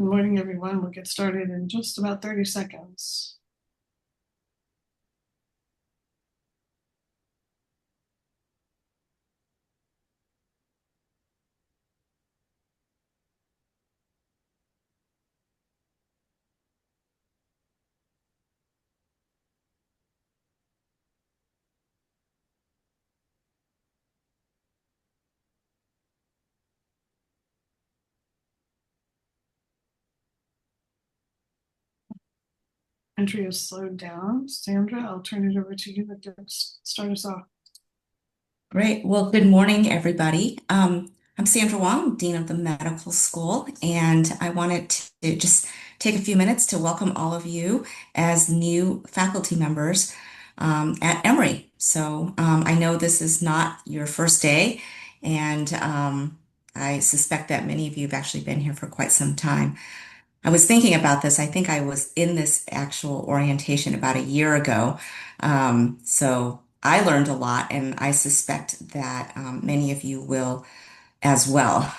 Good morning, everyone. We'll get started in just about 30 seconds. Entry is slowed down. Sandra, I'll turn it over to you to start us off. Great. Well, good morning, everybody. I'm Sandra Wong, Dean of the Medical School, and I wanted to just take a few minutes to welcome all of you as new faculty members at Emory. I know this is not your first day, and I suspect that many of you have actually been here for quite some time. I was thinking about this. I think I was in this actual orientation about a year ago. So I learned a lot, and I suspect that many of you will as well.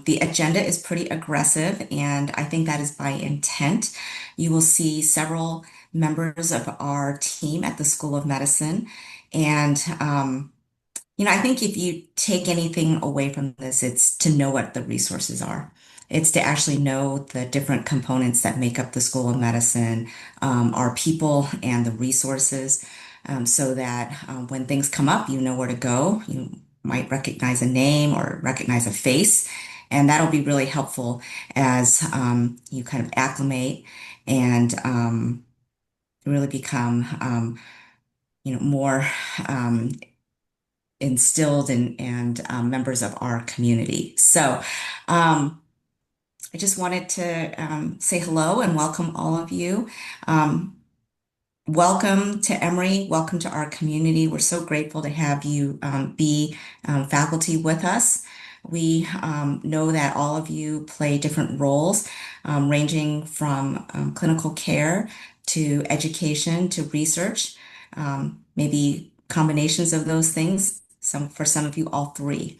The agenda is pretty aggressive, and I think that is by intent. You will see several members of our team at the School of Medicine. And I think if you take anything away from this, it's to know what the resources are. It's to actually know the different components that make up the School of Medicine, our people and the resources, so that when things come up, you know where to go. You might recognize a name or recognize a face, and that'll be really helpful as you kind of acclimate and really become, more instilled and members of our community. Um, I just wanted to say hello and welcome all of you. Um, Welcome to Emory. Welcome to our community. We're so grateful to have you be faculty with us. We know that all of you play different roles, ranging from clinical care to education to research, maybe combinations of those things. For some of you, all three.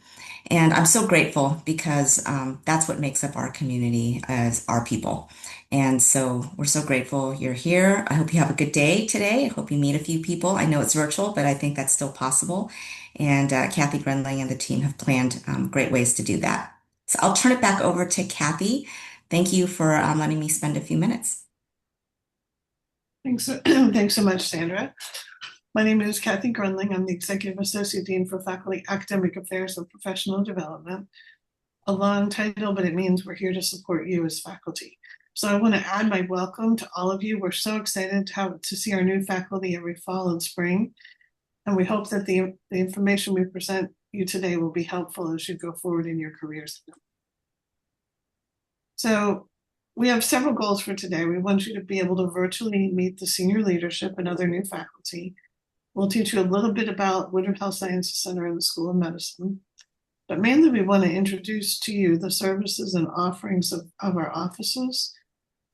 And I'm so grateful because that's what makes up our community as our people. And so we're so grateful you're here. I hope you have a good day today. I hope you meet a few people. I know it's virtual, but I think that's still possible. And Kathy Grenling and the team have planned great ways to do that. So I'll turn it back over to Kathy. Thank you for letting me spend a few minutes. Thanks so much, Sandra. My name is Kathy Grunling. I'm the Executive Associate Dean for Faculty Academic Affairs and Professional Development. A long title, but it means we're here to support you as faculty. So I want to add my welcome to all of you. We're so excited to see our new faculty every fall and spring. And we hope that the information we present you today will be helpful as you go forward in your careers. So we have several goals for today. We want you to be able to virtually meet the senior leadership and other new faculty. We'll teach you a little bit about Woodard Health Sciences Center and the School of Medicine. But mainly we want to introduce to you the services and offerings of our offices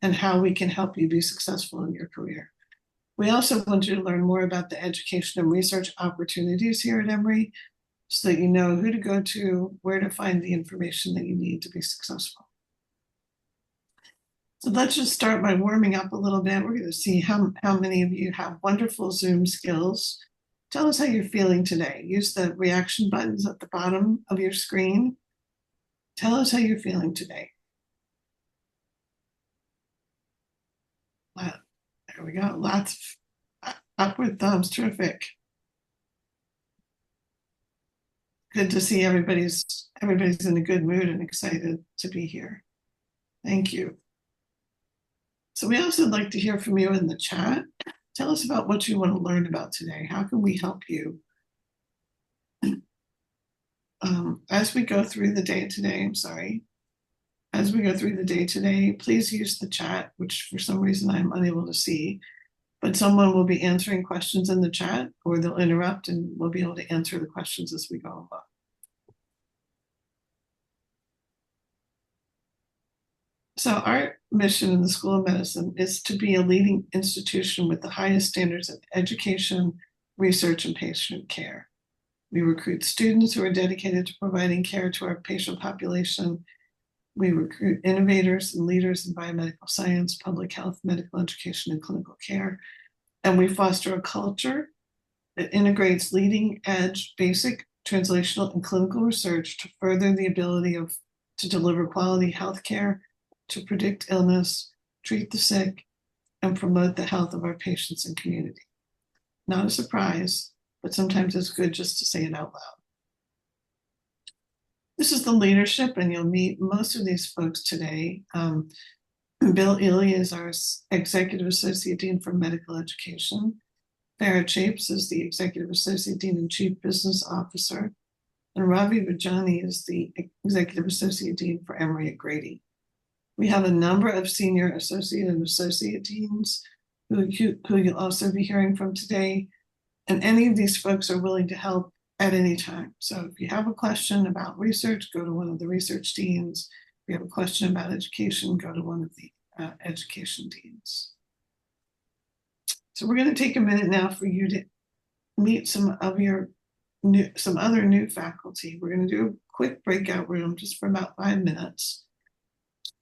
and how we can help you be successful in your career. We also want you to learn more about the education and research opportunities here at Emory so that you know who to go to, where to find the information that you need to be successful. So let's just start by warming up a little bit. We're going to see how many of you have wonderful Zoom skills. Tell us how you're feeling today. Use the reaction buttons at the bottom of your screen. Tell us how you're feeling today. There we go. Lots of upward thumbs. Terrific. Good to see everybody's in a good mood and excited to be here. Thank you. So we also like to hear from you in the chat. Tell us about what you want to learn about today. How can we help you? As we go through the day today, as we go through the day today, please use the chat, which for some reason I'm unable to see, but someone will be answering questions in the chat or they'll interrupt and we'll be able to answer the questions as we go along. So our mission in the School of Medicine is to be a leading institution with the highest standards of education, research, and patient care. We recruit students who are dedicated to providing care to our patient population, We recruit innovators and leaders in biomedical science, public health, medical education, and clinical care. And we foster a culture that integrates leading edge basic translational and clinical research to further the ability to deliver quality healthcare, to predict illness, treat the sick, and promote the health of our patients and community. Not a surprise, but sometimes it's good just to say it out loud. This is the leadership, and you'll meet most of these folks today. Bill Ely is our Executive Associate Dean for Medical Education. Farah Chapes is the Executive Associate Dean and Chief Business Officer. And Ravi Vajani is the Executive Associate Dean for Emory at Grady. We have a number of senior associate and associate deans who you'll also be hearing from today. And any of these folks are willing to help at any time. So if you have a question about research, go to one of the research deans. If you have a question about education, go to one of the education deans. So we're going to take a minute now for you to meet some other new faculty. We're going to do a quick breakout room just for about 5 minutes.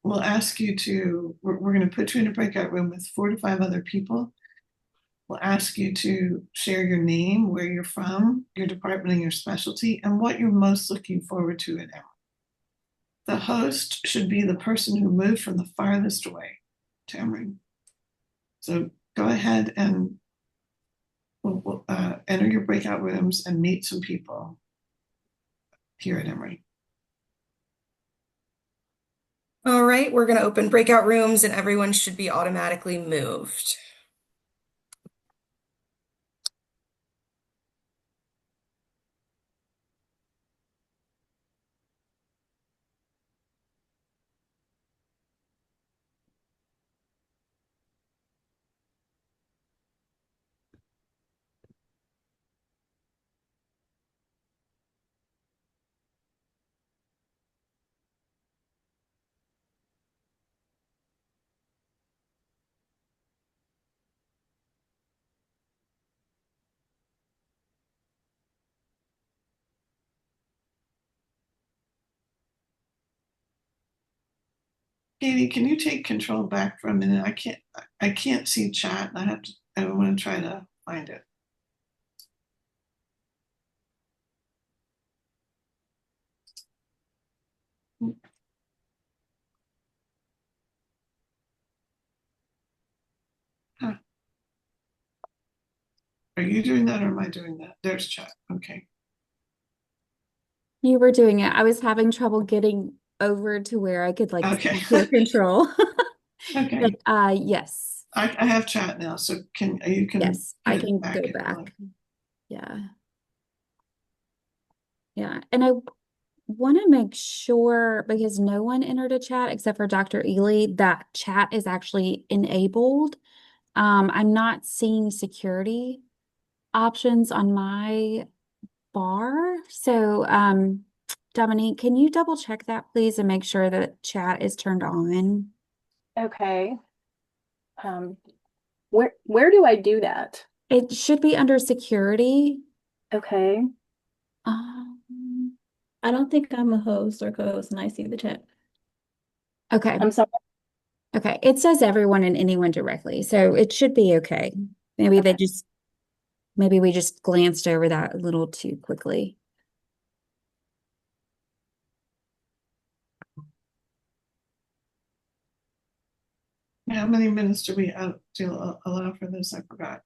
We'll ask you to, we're going to put you in a breakout room with 4 to 5 other people. We'll ask you to share your name, where you're from, your department and your specialty, and what you're most looking forward to at Emory. The host should be the person who moved from the farthest away to Emory. So go ahead and we'll enter your breakout rooms and meet some people here at Emory. All right, we're going to open breakout rooms and everyone should be automatically moved. Katie, can you take control back for a minute? I can't see chat. I want to try to find it. Huh. Are you doing that or am I doing that? There's chat. Okay. You were doing it. I was having trouble getting over to where I could Okay. secure control. Okay. But yes. I have chat now, so you can Yes, I can back go if you back. like. Yeah. Yeah. And I want to make sure, because no one entered a chat except for Dr. Ely, that chat is actually enabled. I'm not seeing security options on my bar. So, Dominique, can you double check that, please, and make sure that chat is turned on? Okay. Where do I do that? It should be under security. Okay. I don't think I'm a host or co-host and I see the chat. Okay. I'm sorry. Okay. It says everyone and anyone directly, so it should be okay. Maybe Okay. maybe we just glanced over that a little too quickly. How many minutes do we allow for this? I forgot.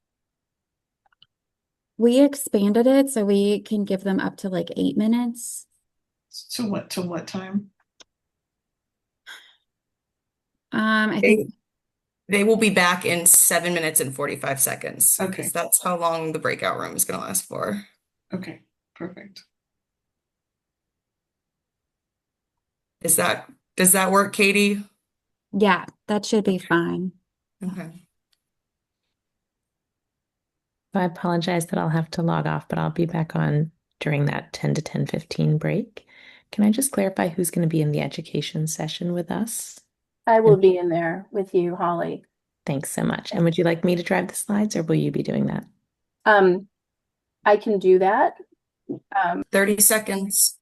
We expanded it so we can give them up to like 8 minutes. To what time? I think They will be back in 7 minutes and 45 seconds. Okay. Because that's how long the breakout room is going to last for. Okay, perfect. Does that work, Katie? yeah, that should be fine. Okay. I apologize that I'll have to log off, but I'll be back on during that 10 to 10:15 break. Can I just clarify who's going to be in the education session with us? I will be in there with you, Holly. Thanks so much. And would you like me to drive the slides or will you be doing that? I can do that. 30 seconds.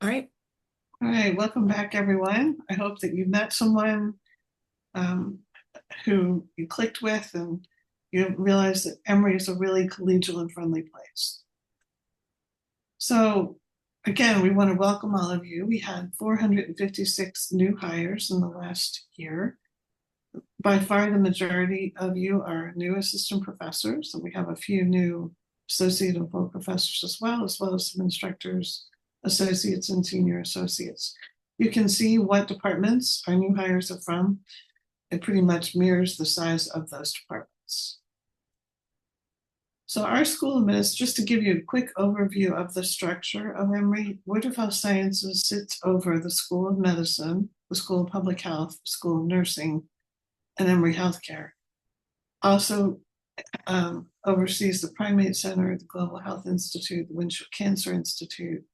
All right. All right, welcome back, everyone. I hope that you met someone who you clicked with and you realize that Emory is a really collegial and friendly place. So again, we want to welcome all of you. We had 456 new hires in the last year. By far, the majority of you are new assistant professors, and we have a few new associate and full professors as well as some instructors, associates, and senior associates. You can see what departments our new hires are from. It pretty much mirrors the size of those departments. So our School of Medicine, just to give you a quick overview of the structure of Emory, Woodruff Health Sciences sits over the School of Medicine, the School of Public Health, the School of Nursing, and Emory Healthcare. Also oversees the Primate Center, the Global Health Institute, the Windshield Cancer Institute.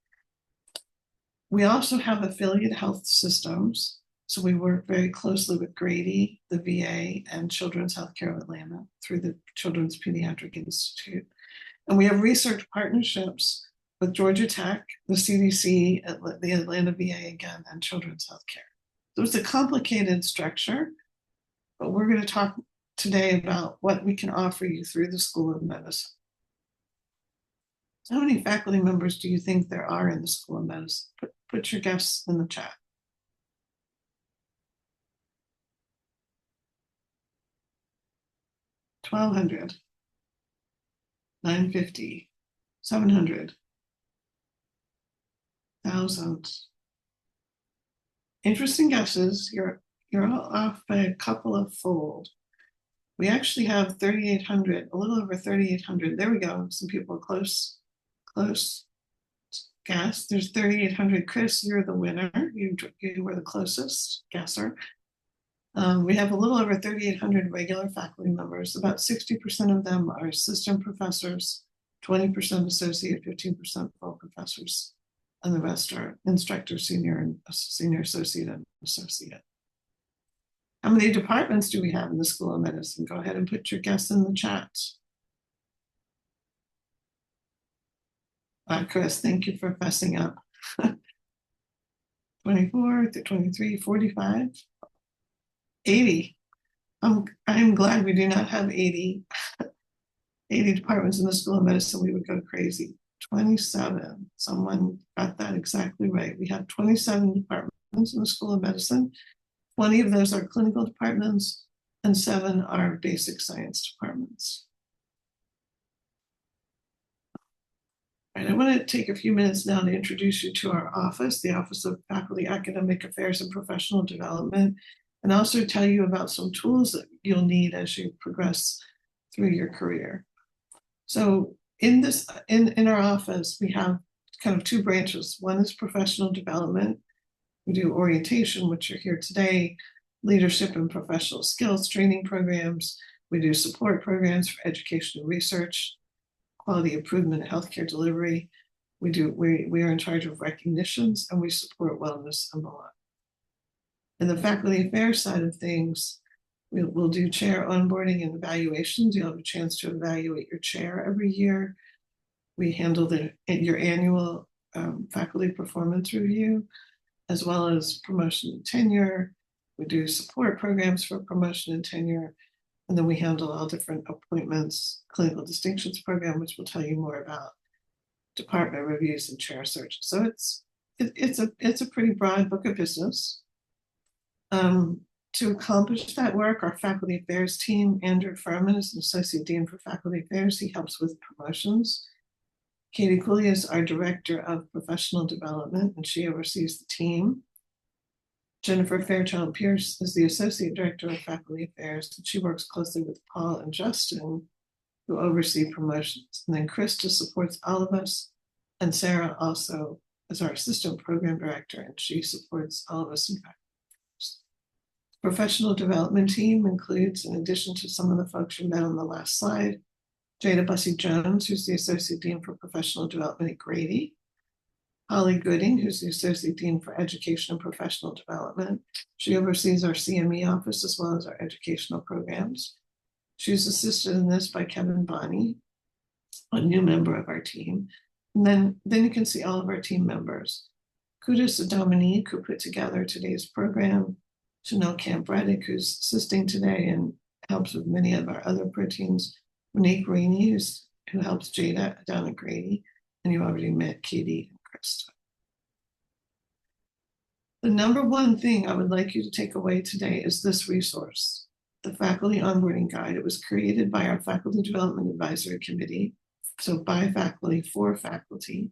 We also have affiliate health systems. So we work very closely with Grady, the VA, and Children's Healthcare of Atlanta through the Children's Pediatric Institute. And we have research partnerships with Georgia Tech, the CDC, the Atlanta VA again, and Children's Healthcare. So it's a complicated structure, but we're going to talk today about what we can offer you through the School of Medicine. So how many faculty members do you think there are in the School of Medicine? Put your guess in the chat. 1,200, 950, 700, 1,000. Interesting guesses. You're all off by a couple of fold. We actually have 3,800, a little over 3,800. There we go. Some people close guess. There's 3,800. Chris, you're the winner. You were the closest guesser. We have a little over 3,800 regular faculty members. About 60% of them are assistant professors, 20% associate, 15% full professors, and the rest are instructors, senior associate, and associate. How many departments do we have in the School of Medicine? Go ahead and put your guess in the chat. Chris, thank you for fessing up. 24, 23, 45. 80. I'm glad we do not have 80 departments in the School of Medicine. We would go crazy. 27. Someone got that exactly right. We have 27 departments in the School of Medicine. 20 of those are clinical departments, and 7 are basic science departments. All right, I want to take a few minutes now to introduce you to our office, the Office of Faculty Academic Affairs and Professional Development, and also tell you about some tools that you'll need as you progress through your career. So in our office, we have kind of 2 branches. One is professional development. We do orientation, which you're here today, leadership and professional skills training programs. We do support programs for education and research, quality improvement in healthcare delivery. We are in charge of recognitions, and we support wellness and belonging. In the faculty affairs side of things, we'll do chair onboarding and evaluations. You'll have a chance to evaluate your chair every year. We handle your annual faculty performance review, as well as promotion and tenure. We do support programs for promotion and tenure. And then we handle all different appointments, clinical distinctions program, which we'll tell you more about, department reviews and chair searches. So it's a pretty broad book of business. To accomplish that work, our faculty affairs team, Andrew Furman is an associate dean for faculty affairs. He helps with promotions. Katie Cooley is our director of professional development, and she oversees the team. Jennifer Fairchild Pierce is the associate director of faculty affairs, and she works closely with Paul and Justin, who oversee promotions. And then Krista supports all of us, and Sarah also is our assistant program director, and she supports all of us in faculty. Professional development team includes, in addition to some of the folks you met on the last slide, Jada Bussey Jones, who's the associate dean for professional development at Grady, Holly Gooding, who's the associate dean for education and professional development. She oversees our CME office as well as our educational programs. She's assisted in this by Kevin Bonney, a new member of our team. And then you can see all of our team members. Kudos to Dominique, who put together today's program, Chanel Camp-Reddick, who's assisting today and helps with many of our other proteins, Monique Rainey, who helps Jada down at Grady, and you already met Katie and Krista. The number one thing I would like you to take away today is this resource, the Faculty Onboarding Guide. It was created by our Faculty Development Advisory Committee, so by faculty for faculty.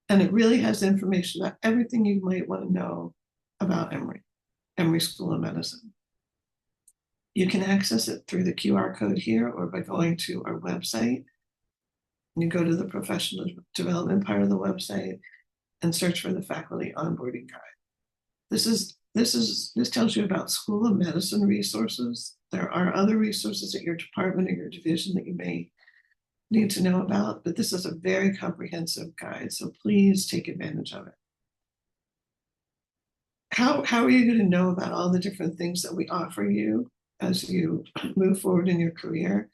And it really has information about everything you might want to know about Emory School of Medicine. You can access it through the QR code here or by going to our website. You go to the professional development part of the website and search for the Faculty Onboarding Guide. This tells you about School of Medicine resources. There are other resources at your department or your division that you may need to know about, but this is a very comprehensive guide, so please take advantage of it. How are you going to know about all the different things that we offer you as you move forward in your career?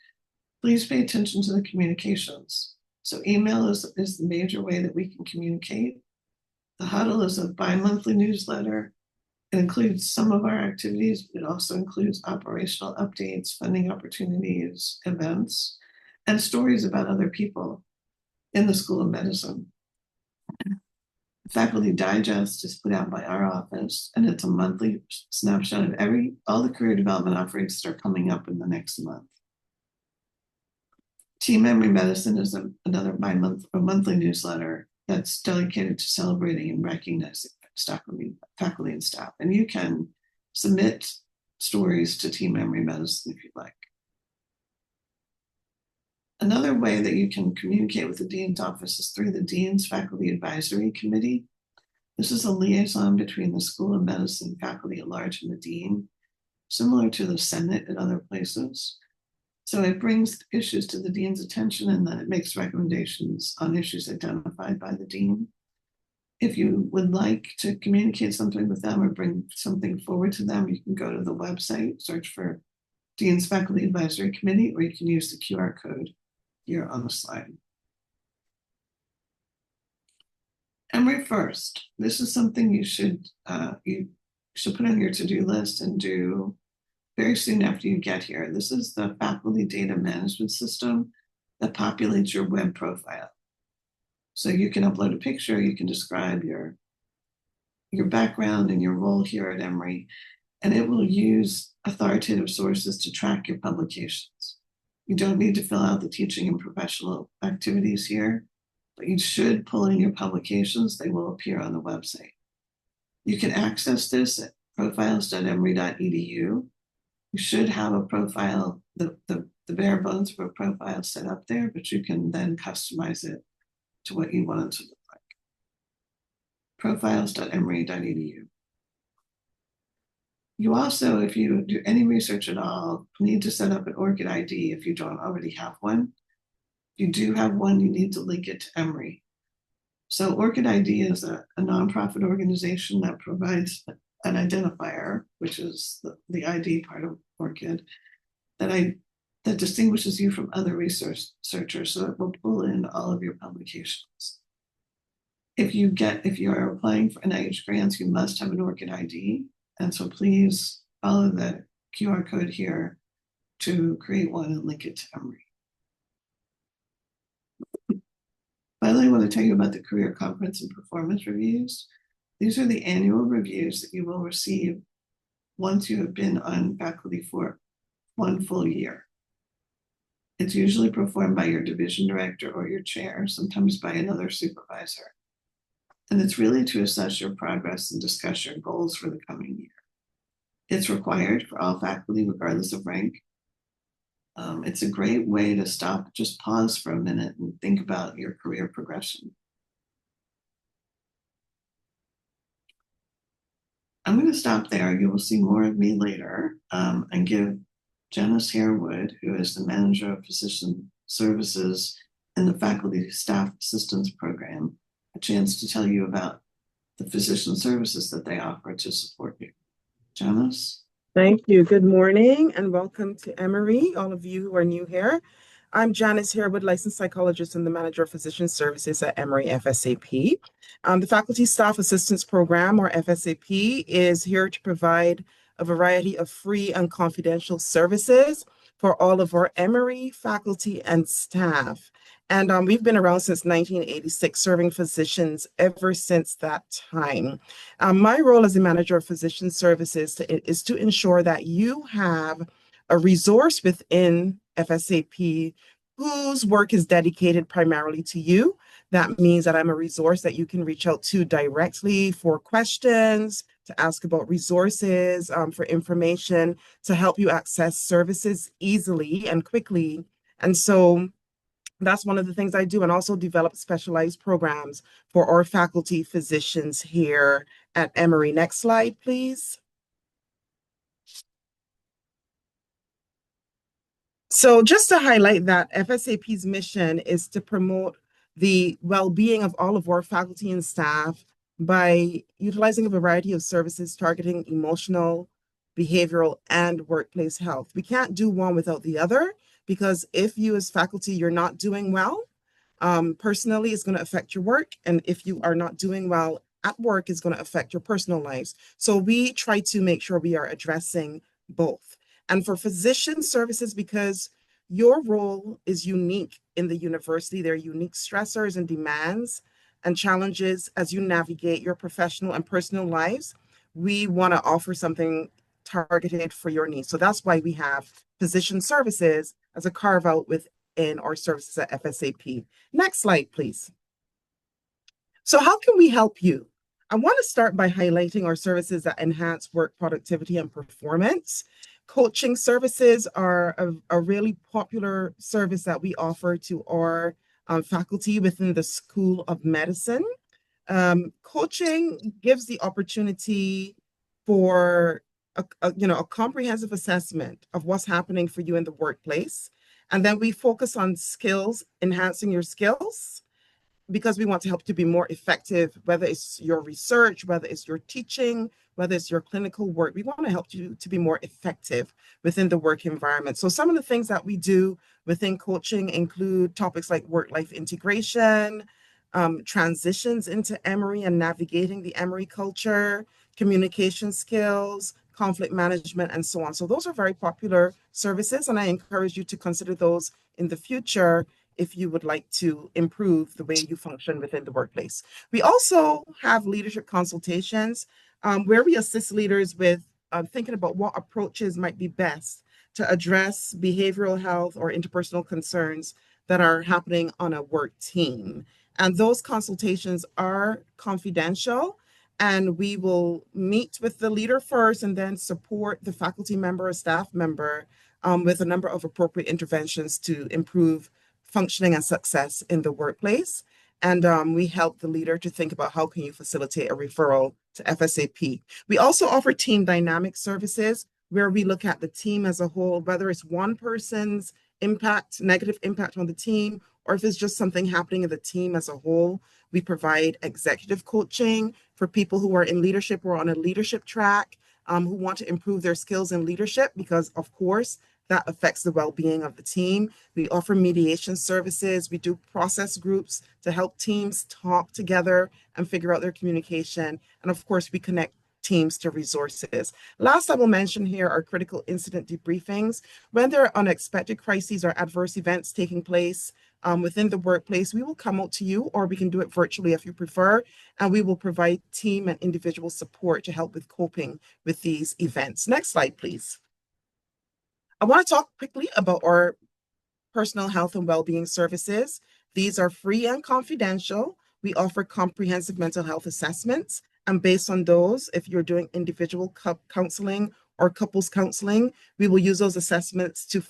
Please pay attention to the communications. So email is the major way that we can communicate. The Huddle is a bi-monthly newsletter. It includes some of our activities, but it also includes operational updates, funding opportunities, events, and stories about other people in the School of Medicine. Faculty Digest is put out by our office, and it's a monthly snapshot of all the career development offerings that are coming up in the next month. Team Emory Medicine is another monthly newsletter that's dedicated to celebrating and recognizing faculty and staff. And you can submit stories to Team Emory Medicine if you'd like. Another way that you can communicate with the Dean's office is through the Dean's Faculty Advisory Committee. This is a liaison between the School of Medicine faculty at large and the Dean, similar to the Senate at other places. So it brings issues to the Dean's attention and then it makes recommendations on issues identified by the Dean. If you would like to communicate something with them or bring something forward to them, you can go to the website, search for Dean's Faculty Advisory Committee, or you can use the QR code here on the slide. Emory First. This is something you should put on your to-do list and do very soon after you get here. This is the faculty data management system that populates your web profile. So you can upload a picture, you can describe your background and your role here at Emory, and it will use authoritative sources to track your publications. You don't need to fill out the teaching and professional activities here, but you should pull in your publications. They will appear on the website. You can access this at profiles.emory.edu. You should have a profile, the bare bones of a profile set up there, but you can then customize it to what you want it to look like. Profiles.emory.edu. You also, if you do any research at all, need to set up an ORCID ID if you don't already have one. If you do have one, you need to link it to Emory. So ORCID ID is a nonprofit organization that provides an identifier, which is the ID part of ORCID, that distinguishes you from other resource searchers, so it will pull in all of your publications. If you are applying for NIH grants, you must have an ORCID ID, and so please follow the QR code here to create one and link it to Emory. Finally, I want to tell you about the Career Conference and Performance Reviews. These are the annual reviews that you will receive once you have been on faculty for one full year. It's usually performed by your division director or your chair, sometimes by another supervisor. And it's really to assess your progress and discuss your goals for the coming year. It's required for all faculty, regardless of rank. It's a great way to stop, just pause for a minute and think about your career progression. I'm going to stop there. You will see more of me later and give Janice Harewood, who is the manager of physician services in the faculty staff assistance program, a chance to tell you about the physician services that they offer to support you. Janice? Thank you. Good morning and welcome to Emory, all of you who are new here. I'm Janice Harewood, licensed psychologist and the manager of physician services at Emory FSAP. The Faculty Staff Assistance Program, or FSAP, is here to provide a variety of free and confidential services for all of our Emory faculty and staff. And we've been around since 1986, serving physicians ever since that time. My role as the manager of physician services is to ensure that you have a resource within FSAP whose work is dedicated primarily to you. That means that I'm a resource that you can reach out to directly for questions, to ask about resources, for information, to help you access services easily and quickly. And so that's one of the things I do, and also develop specialized programs for our faculty physicians here at Emory. Next slide, please. So just to highlight that, FSAP's mission is to promote the well-being of all of our faculty and staff by utilizing a variety of services targeting emotional, behavioral, and workplace health. We can't do one without the other, because if you as faculty, you're not doing well, personally, it's going to affect your work. And if you are not doing well at work, it's going to affect your personal lives. So we try to make sure we are addressing both. And for physician services, because your role is unique in the university, there are unique stressors and demands and challenges as you navigate your professional and personal lives, we want to offer something targeted for your needs. So that's why we have physician services as a carve out within our services at FSAP. Next slide, please. So how can we help you? I want to start by highlighting our services that enhance work productivity and performance. Coaching services are a really popular service that we offer to our faculty within the School of Medicine. Coaching gives the opportunity for a comprehensive assessment of what's happening for you in the workplace. And then we focus on skills, enhancing your skills, because we want to help you to be more effective, whether it's your research, whether it's your teaching, whether it's your clinical work. We want to help you to be more effective within the work environment. So some of the things that we do within coaching include topics like work-life integration, transitions into Emory and navigating the Emory culture, communication skills, conflict management, and so on. So those are very popular services, and I encourage you to consider those in the future if you would like to improve the way you function within the workplace. We also have leadership consultations where we assist leaders with thinking about what approaches might be best to address behavioral health or interpersonal concerns that are happening on a work team. And those consultations are confidential, and we will meet with the leader first and then support the faculty member or staff member with a number of appropriate interventions to improve functioning and success in the workplace. And we help the leader to think about how can you facilitate a referral to FSAP. We also offer team dynamic services where we look at the team as a whole, whether it's one person's impact, negative impact on the team, or if it's just something happening in the team as a whole. We provide executive coaching for people who are in leadership or on a leadership track, who want to improve their skills in leadership, because of course, that affects the well-being of the team. We offer mediation services. We do process groups to help teams talk together and figure out their communication. And of course, we connect teams to resources. Last I will mention here are critical incident debriefings. When there are unexpected crises or adverse events taking place within the workplace, we will come out to you, or we can do it virtually if you prefer, and we will provide team and individual support to help with coping with these events. Next slide, please. I want to talk quickly about our personal health and well-being services. These are free and confidential. We offer comprehensive mental health assessments, and based on those, if you're doing individual counseling or couples counseling, we will use those assessments to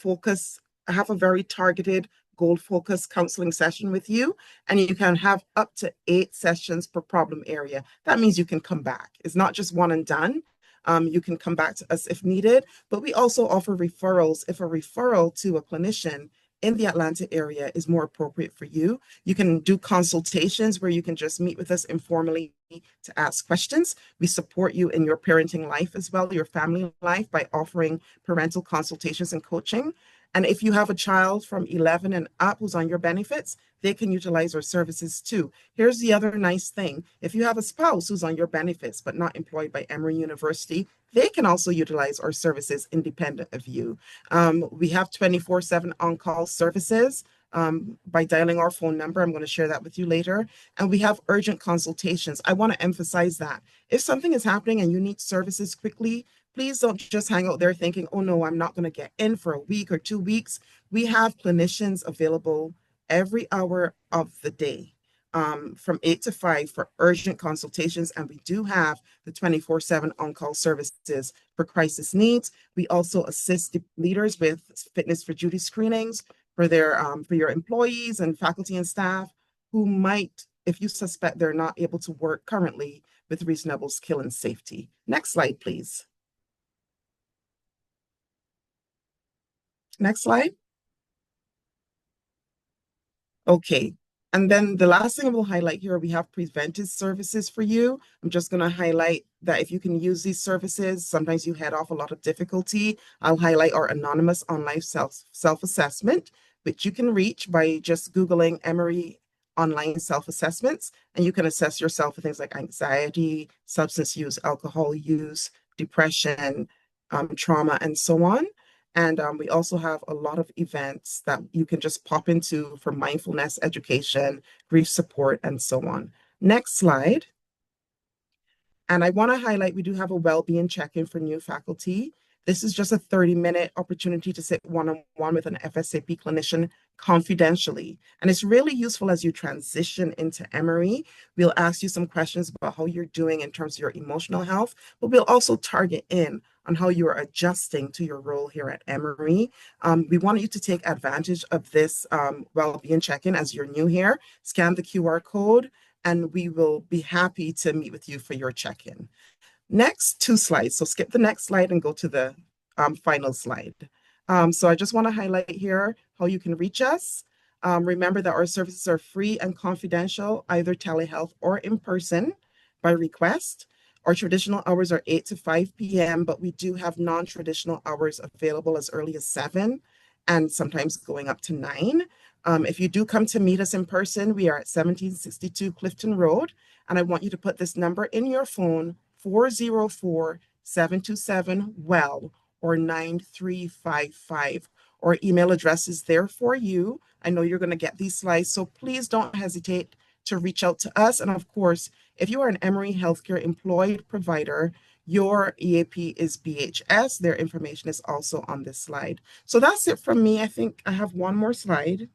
have a very targeted, goal-focused counseling session with you, and you can have up to 8 sessions per problem area. That means you can come back. It's not just one and done. You can come back to us if needed, but we also offer referrals. If a referral to a clinician in the Atlanta area is more appropriate for you, you can do consultations where you can just meet with us informally to ask questions. We support you in your parenting life as well, your family life, by offering parental consultations and coaching. And if you have a child from 11 and up who's on your benefits, they can utilize our services too. Here's the other nice thing. If you have a spouse who's on your benefits but not employed by Emory University, they can also utilize our services independent of you. We have 24/7 on-call services by dialing our phone number. I'm going to share that with you later. And we have urgent consultations. I want to emphasize that. If something is happening and you need services quickly, please don't just hang out there thinking, oh no, I'm not going to get in for a week or 2 weeks. We have clinicians available every hour of the day from 8 to 5 for urgent consultations. And we do have the 24/7 on-call services for crisis needs. We also assist the leaders with fitness for duty screenings for your employees and faculty and staff who might, if you suspect they're not able to work currently with reasonable skill and safety. Next slide, please. Next slide. Okay. And then the last thing I will highlight here, we have preventive services for you. I'm just going to highlight that if you can use these services, sometimes you head off a lot of difficulty. I'll highlight our anonymous online self-assessment, which you can reach by just Googling Emory online self-assessments, and you can assess yourself for things like anxiety, substance use, alcohol use, depression, trauma, and so on. And we also have a lot of events that you can just pop into for mindfulness education, grief support, and so on. Next slide. And I want to highlight, we do have a well-being check-in for new faculty. This is just a 30-minute opportunity to sit one-on-one with an FSAP clinician confidentially. And it's really useful as you transition into Emory. We'll ask you some questions about how you're doing in terms of your emotional health, but we'll also target in on how you are adjusting to your role here at Emory. We want you to take advantage of this well-being check-in as you're new here. Scan the QR code, and we will be happy to meet with you for your check-in. Next 2 slides. So skip the next slide and go to the final slide. So I just want to highlight here how you can reach us. Remember that our services are free and confidential, either telehealth or in person by request. Our traditional hours are 8 to 5 p.m., but we do have non-traditional hours available as early as 7 and sometimes going up to 9. If you do come to meet us in person, we are at 1762 Clifton Road, and I want you to put this number in your phone, 404-727-WELL or 9355. Our email address is there for you. I know you're going to get these slides, so please don't hesitate to reach out to us. And of course, if you are an Emory Healthcare employed provider, your EAP is BHS. Their information is also on this slide. So that's it from me. I think I have one more slide.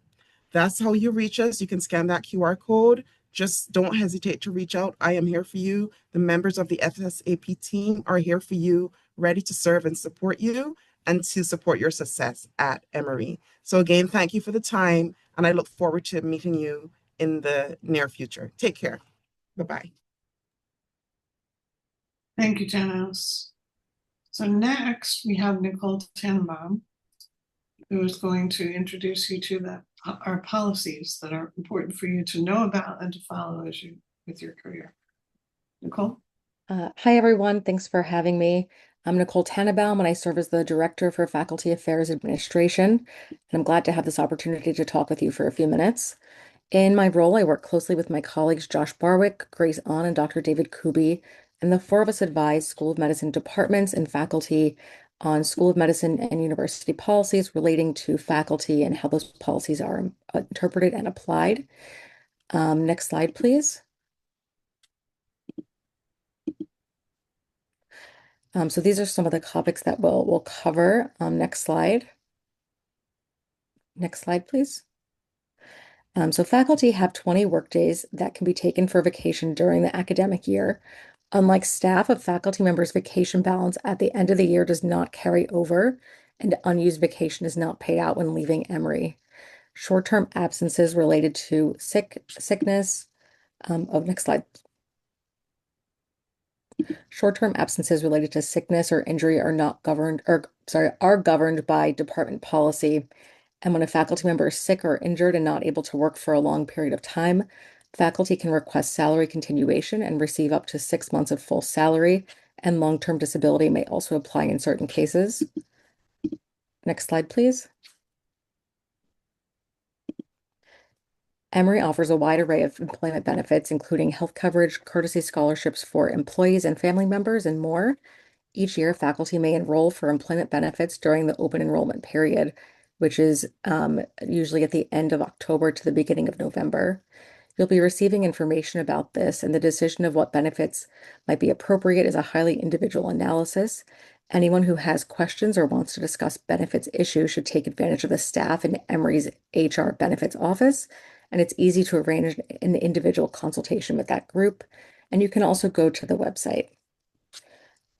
That's how you reach us. You can scan that QR code. Just don't hesitate to reach out. I am here for you. The members of the FSAP team are here for you, ready to serve and support you and to support your success at Emory. So again, thank you for the time, and I look forward to meeting you in the near future. Take care. Bye-bye. Thank you, Janice. So next we have Nicole Tannenbaum, who is going to introduce you to our policies that are important for you to know about and to follow as you with your career. Nicole? Hi, everyone. Thanks for having me. I'm Nicole Tannenbaum, and I serve as the Director for Faculty Affairs Administration. And I'm glad to have this opportunity to talk with you for a few minutes. In my role, I work closely with my colleagues Josh Barwick, Grace Ahn, and Dr. David Kuby, and the 4 of us advise School of Medicine departments and faculty on School of Medicine and university policies relating to faculty and how those policies are interpreted and applied. Next slide, please. So these are some of the topics that we'll cover. Next slide. Next slide, please. So faculty have 20 workdays that can be taken for vacation during the academic year. Unlike staff, a faculty member's vacation balance at the end of the year does not carry over, and unused vacation is not paid out when leaving Emory. Short-term absences related to sickness. Next slide. Short-term absences related to sickness or injury are not governed, are governed by department policy. And when a faculty member is sick or injured and not able to work for a long period of time, faculty can request salary continuation and receive up to 6 months of full salary, and long-term disability may also apply in certain cases. Next slide, please. Emory offers a wide array of employment benefits, including health coverage, courtesy scholarships for employees and family members, and more. Each year, faculty may enroll for employment benefits during the open enrollment period, which is usually at the end of October to the beginning of November. You'll be receiving information about this, and the decision of what benefits might be appropriate is a highly individual analysis. Anyone who has questions or wants to discuss benefits issues should take advantage of the staff in Emory's HR benefits office, and it's easy to arrange an individual consultation with that group. And you can also go to the website.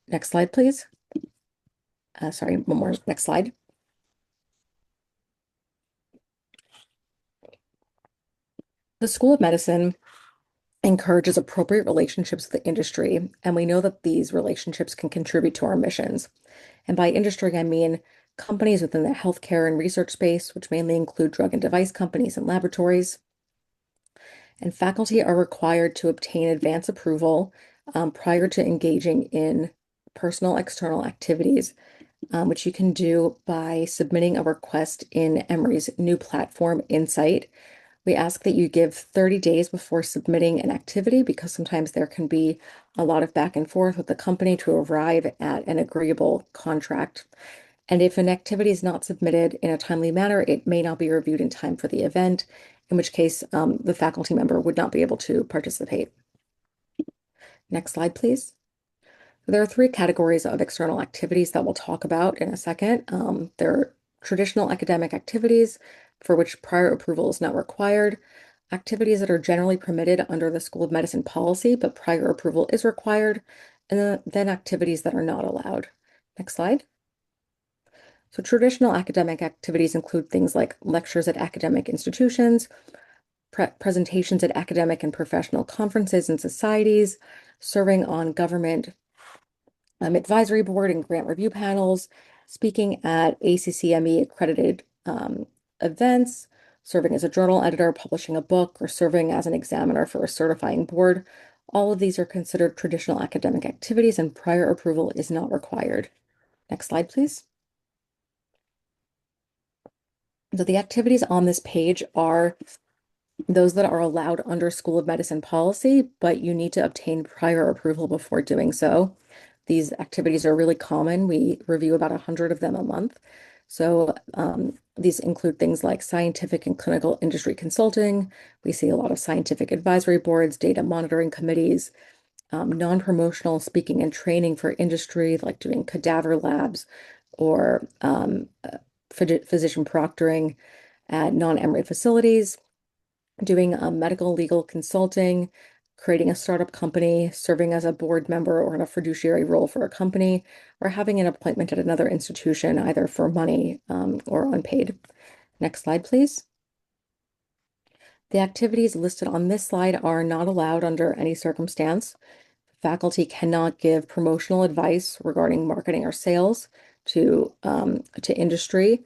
Next slide, please. Sorry, one more. Next slide. The School of Medicine encourages appropriate relationships with the industry, and we know that these relationships can contribute to our missions. And by industry, I mean companies within the healthcare and research space, which mainly include drug and device companies and laboratories. And faculty are required to obtain advance approval prior to engaging in personal external activities, which you can do by submitting a request in Emory's new platform, Insight. We ask that you give 30 days before submitting an activity because sometimes there can be a lot of back and forth with the company to arrive at an agreeable contract. And if an activity is not submitted in a timely manner, it may not be reviewed in time for the event, in which case the faculty member would not be able to participate. Next slide, please. There are three categories of external activities that we'll talk about in a second. There are traditional academic activities for which prior approval is not required, activities that are generally permitted under the School of Medicine policy, but prior approval is required, and then activities that are not allowed. Next slide. So traditional academic activities include things like lectures at academic institutions, presentations at academic and professional conferences and societies, serving on government advisory board and grant review panels, speaking at ACCME accredited events, serving as a journal editor, publishing a book, or serving as an examiner for a certifying board. All of these are considered traditional academic activities, and prior approval is not required. Next slide, please. So the activities on this page are those that are allowed under School of Medicine policy, but you need to obtain prior approval before doing so. These activities are really common. We review about 100 of them a month. So these include things like scientific and clinical industry consulting. We see a lot of scientific advisory boards, data monitoring committees, non-promotional speaking and training for industry, like doing cadaver labs or physician proctoring at non-Emory facilities, doing medical legal consulting, creating a startup company, serving as a board member or in a fiduciary role for a company, or having an appointment at another institution, either for money or unpaid. Next slide, please. The activities listed on this slide are not allowed under any circumstance. Faculty cannot give promotional advice regarding marketing or sales to industry.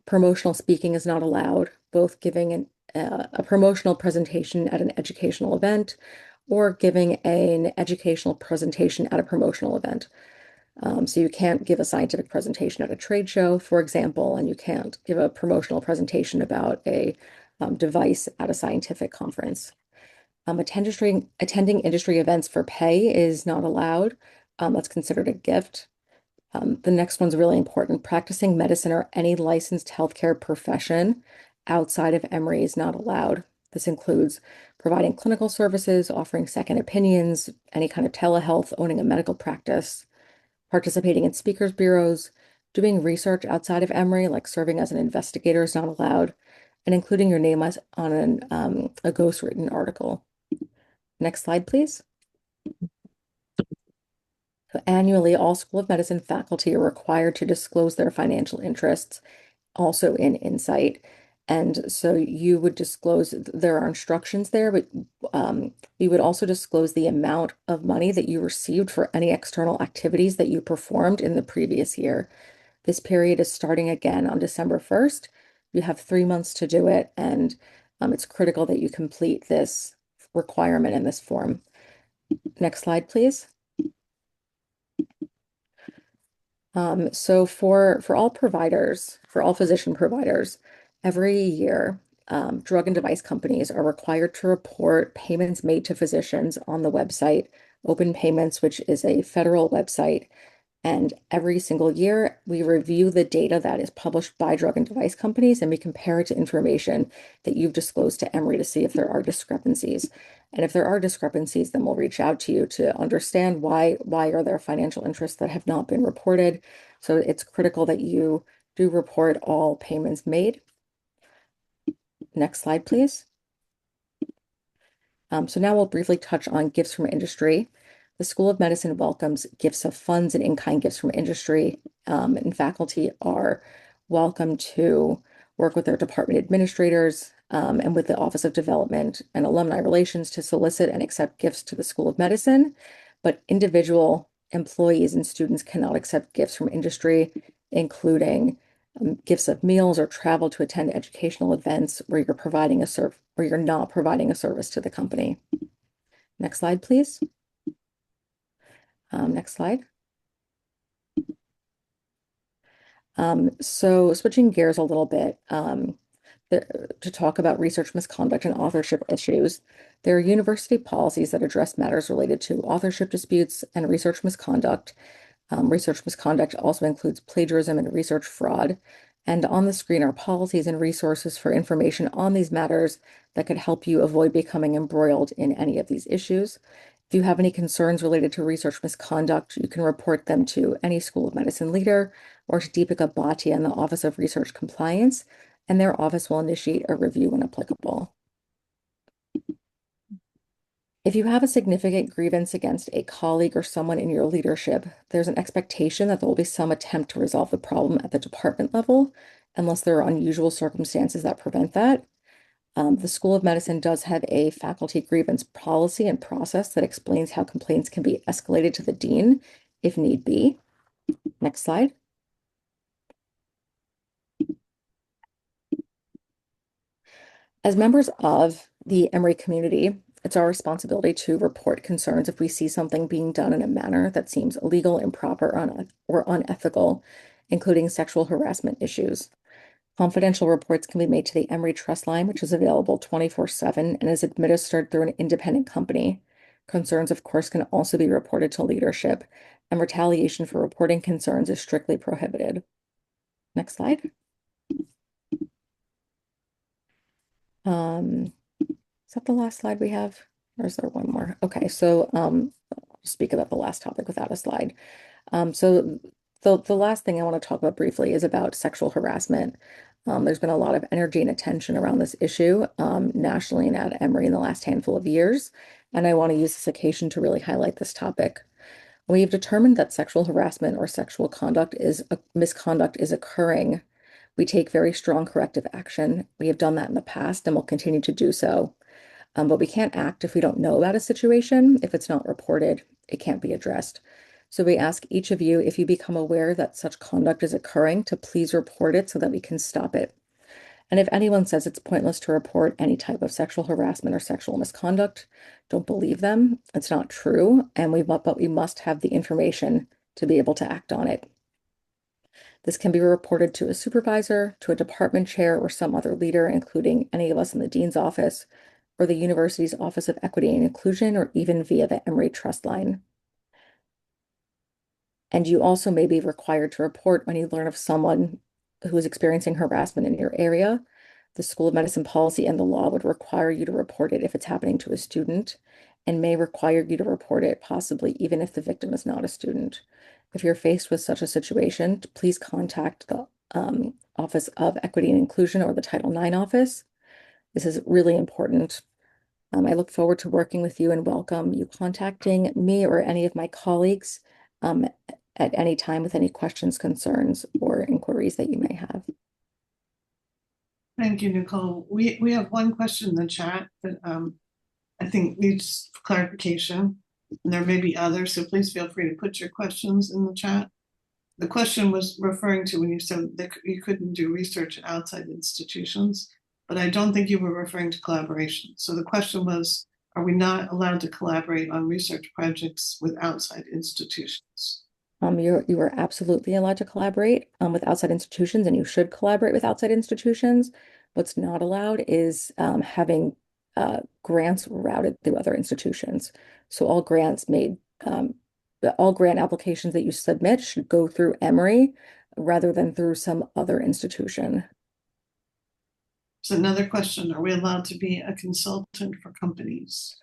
Promotional speaking is not allowed, both giving a promotional presentation at an educational event or giving an educational presentation at a promotional event. So you can't give a scientific presentation at a trade show, for example, and you can't give a promotional presentation about a device at a scientific conference. Attending industry events for pay is not allowed. That's considered a gift. The next one's really important. Practicing medicine or any licensed healthcare profession outside of Emory is not allowed. This includes providing clinical services, offering second opinions, any kind of telehealth, owning a medical practice, participating in speakers bureaus, doing research outside of Emory, like serving as an investigator is not allowed, and including your name as on a ghostwritten article. Next slide, please. So annually, all School of Medicine faculty are required to disclose their financial interests, also in Insight. And so you would disclose, there are instructions there, but you would also disclose the amount of money that you received for any external activities that you performed in the previous year. This period is starting again on December 1st. You have 3 months to do it, and it's critical that you complete this requirement in this form. Next slide, please. So for all providers, for all physician providers, every year drug and device companies are required to report payments made to physicians on the website, Open Payments, which is a federal website. And every single year, we review the data that is published by drug and device companies, and we compare it to information that you've disclosed to Emory to see if there are discrepancies. And if there are discrepancies, then we'll reach out to you to understand why are there financial interests that have not been reported. So it's critical that you do report all payments made. Next slide, please. So now we'll briefly touch on gifts from industry. The School of Medicine welcomes gifts of funds and in-kind gifts from industry, and faculty are welcome to work with their department administrators and with the Office of Development and Alumni Relations to solicit and accept gifts to the School of Medicine, but individual employees and students cannot accept gifts from industry, including gifts of meals or travel to attend educational events where you're providing a where you're not providing a service to the company. Next slide, please. Next slide. So switching gears a little bit to talk about research misconduct and authorship issues, there are university policies that address matters related to authorship disputes and research misconduct. Research misconduct also includes plagiarism and research fraud. And on the screen are policies and resources for information on these matters that could help you avoid becoming embroiled in any of these issues. If you have any concerns related to research misconduct, you can report them to any School of Medicine leader or to Deepika Bhatia in the Office of Research Compliance, and their office will initiate a review when applicable. If you have a significant grievance against a colleague or someone in your leadership, there's an expectation that there will be some attempt to resolve the problem at the department level, unless there are unusual circumstances that prevent that. The School of Medicine does have a faculty grievance policy and process that explains how complaints can be escalated to the dean if need be. Next slide. As members of the Emory community, it's our responsibility to report concerns if we see something being done in a manner that seems illegal, improper, or unethical, including sexual harassment issues. Confidential reports can be made to the Emory Trust Line, which is available 24/7 and is administered through an independent company. Concerns, of course, can also be reported to leadership, and retaliation for reporting concerns is strictly prohibited. Next slide. Is that the last slide we have, or is there one more? Okay, so I'll speak about the last topic without a slide. So the last thing I want to talk about briefly is about sexual harassment. There's been a lot of energy and attention around this issue nationally and at Emory in the last handful of years, and I want to use this occasion to really highlight this topic. We've determined that sexual harassment or sexual misconduct is occurring. We take very strong corrective action. We have done that in the past and will continue to do so. But we can't act if we don't know about a situation. If it's not reported, it can't be addressed. So we ask each of you, if you become aware that such conduct is occurring, to please report it so that we can stop it. And if anyone says it's pointless to report any type of sexual harassment or sexual misconduct, don't believe them. It's not true, but we must have the information to be able to act on it. This can be reported to a supervisor, to a department chair, or some other leader, including any of us in the dean's office, or the university's Office of Equity and Inclusion, or even via the Emory Trust Line. And you also may be required to report when you learn of someone who is experiencing harassment in your area. The School of Medicine policy and the law would require you to report it if it's happening to a student, and may require you to report it possibly even if the victim is not a student. If you're faced with such a situation, please contact the Office of Equity and Inclusion or the Title IX office. This is really important. I look forward to working with you and welcome you contacting me or any of my colleagues at any time with any questions, concerns, or inquiries that you may have. Thank you, Nicole. We have one question in the chat that I think needs clarification. And there may be others, so please feel free to put your questions in the chat. The question was referring to when you said that you couldn't do research at outside institutions, but I don't think you were referring to collaboration. So the question was, are we not allowed to collaborate on research projects with outside institutions? You are absolutely allowed to collaborate with outside institutions, and you should collaborate with outside institutions. What's not allowed is having grants routed through other institutions. So all grants made, all grant applications that you submit should go through Emory rather than through some other institution. So another question, are we allowed to be a consultant for companies?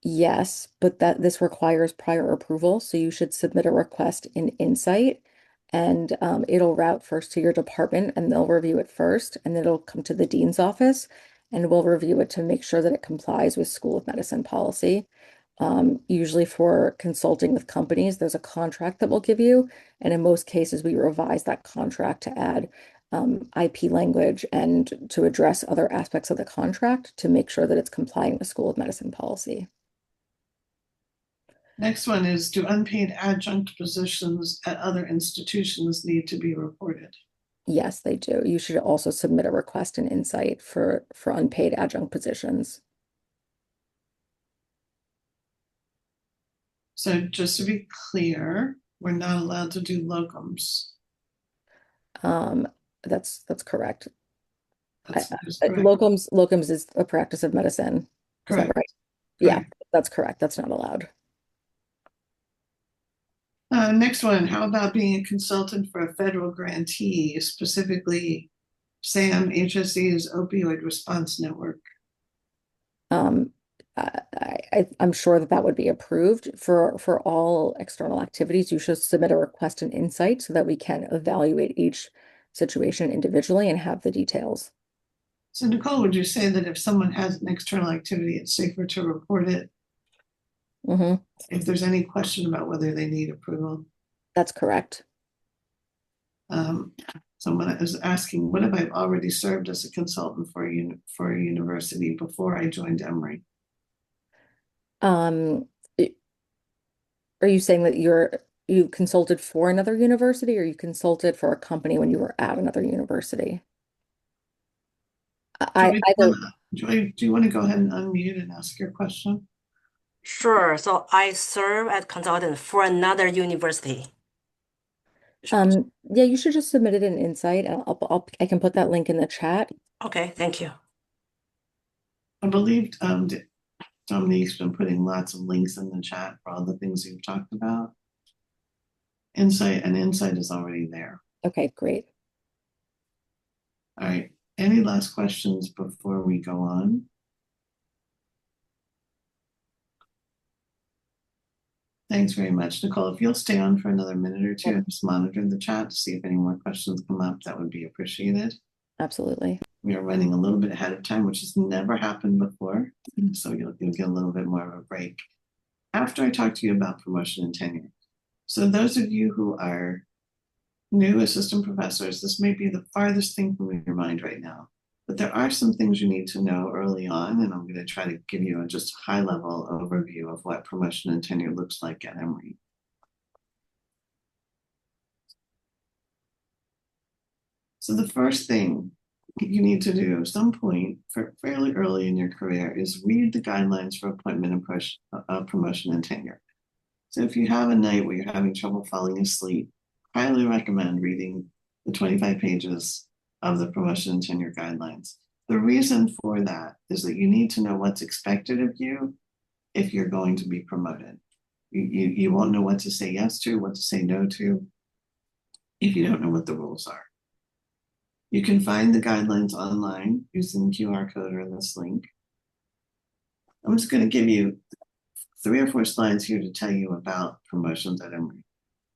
Yes, but this requires prior approval, so you should submit a request in Insight, and it'll route first to your department, and they'll review it first, and then it'll come to the dean's office, and we'll review it to make sure that it complies with School of Medicine policy. Usually for consulting with companies, there's a contract that we'll give you, and in most cases, we revise that contract to add IP language and to address other aspects of the contract to make sure that it's compliant with School of Medicine policy. Next one is, do unpaid adjunct positions at other institutions need to be reported? Yes, they do. You should also submit a request in Insight for unpaid adjunct positions. So just to be clear, we're not allowed to do locums. That's correct. That's correct. Locums is a practice of medicine. Is that Correct. right? Yeah, Correct. that's correct. That's not allowed. Next one, how about being a consultant for a federal grantee, specifically SAM, HSE's Opioid Response Network? I'm sure that would be approved for all external activities. You should submit a request in Insight so that we can evaluate each situation individually and have the details. So Nicole, would you say that if someone has an external activity, it's safer to report it if there's any question about whether they need approval? That's correct. Someone is asking, what if I've already served as a consultant for a university before I joined Emory? Are you saying that you consulted for another university, or you consulted for a company when you were at another university? Do you want to go ahead and unmute and ask your question? Sure. So I serve as consultant for another university. Yeah, you should just submit it in Insight, and I can put that link in the chat. Okay, thank you. I believe Dominique's been putting lots of links in the chat for all the things you've talked about. Insight is already there. Okay, great. All right. Any last questions before we go on? Thanks very much, Nicole. If you'll stay on for another minute or two and just monitor the chat to see if any more questions come up, that would be appreciated. Absolutely. We are running a little bit ahead of time, which has never happened before. So you'll get a little bit more of a break after I talk to you about promotion and tenure. So those of you who are new assistant professors, this may be the farthest thing from your mind right now. But there are some things you need to know early on, and I'm going to try to give you a just high-level overview of what promotion and tenure looks like at Emory. So the first thing you need to do at some point fairly early in your career is read the guidelines for appointment and promotion and tenure. So if you have a night where you're having trouble falling asleep, I highly recommend reading the 25 pages of the promotion and tenure guidelines. The reason for that is that you need to know what's expected of you if you're going to be promoted. You won't know what to say yes to, what to say no to, if you don't know what the rules are. You can find the guidelines online using the QR code or this link. I'm just going to give you 3 or 4 slides here to tell you about promotions at Emory.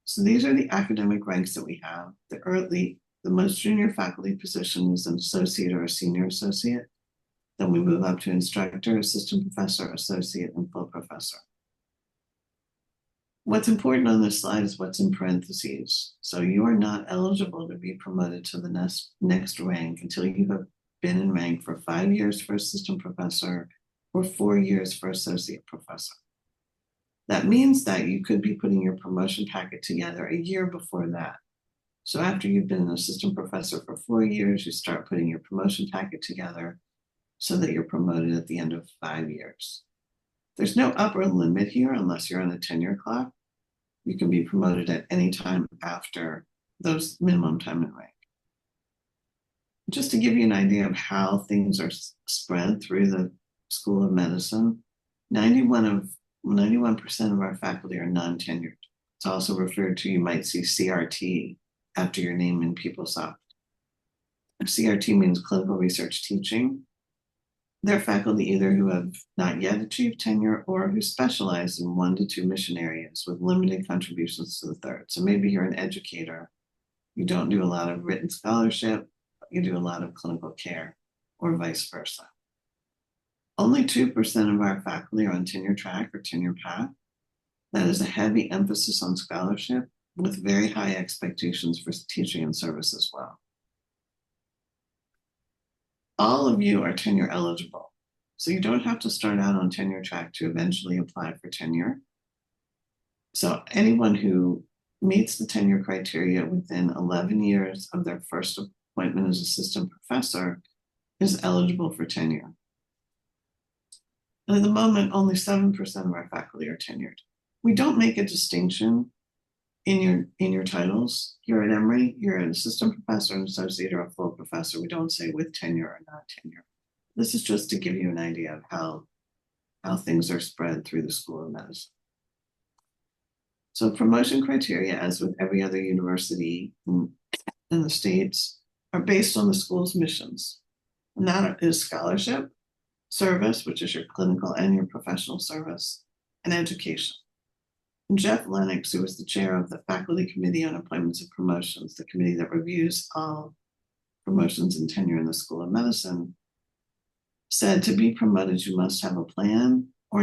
So these are the academic ranks that we have. The most junior faculty position is an associate or a senior associate. Then we move up to instructor, assistant professor, associate, and full professor. What's important on this slide is what's in parentheses. So you are not eligible to be promoted to the next rank until you have been in rank for 5 years for assistant professor or 4 years for associate professor. That means that you could be putting your promotion packet together a year before that. So after you've been an assistant professor for 4 years, you start putting your promotion packet together so that you're promoted at the end of 5 years. There's no upper limit here unless you're on a tenure clock. You can be promoted at any time after those minimum time in rank. Just to give you an idea of how things are spread through the School of Medicine, 91% of our faculty are non-tenured. It's also referred to, you might see CRT after your name in PeopleSoft. CRT means clinical research teaching. They're faculty either who have not yet achieved tenure or who specialize in 1 to 2 mission areas with limited contributions to the third. So maybe you're an educator. You don't do a lot of written scholarship, but you do a lot of clinical care, or vice versa. Only 2% of our faculty are on tenure track or tenure path. That is a heavy emphasis on scholarship with very high expectations for teaching and service as well. All of you are tenure eligible, so you don't have to start out on tenure track to eventually apply for tenure. So anyone who meets the tenure criteria within 11 years of their first appointment as assistant professor is eligible for tenure. And at the moment, only 7% of our faculty are tenured. We don't make a distinction in your titles. You're at Emory, you're an assistant professor, an associate, or a full professor. We don't say with tenure or not tenure. This is just to give you an idea of how things are spread through the School of Medicine. So promotion criteria, as with every other university in the States, are based on the school's missions. And that is scholarship, service, which is your clinical and your professional service, and education. And Jeff Lennox, who was the chair of the Faculty Committee on Appointments and Promotions, the committee that reviews all promotions and tenure in the School of Medicine, said to be promoted, you must have a plan or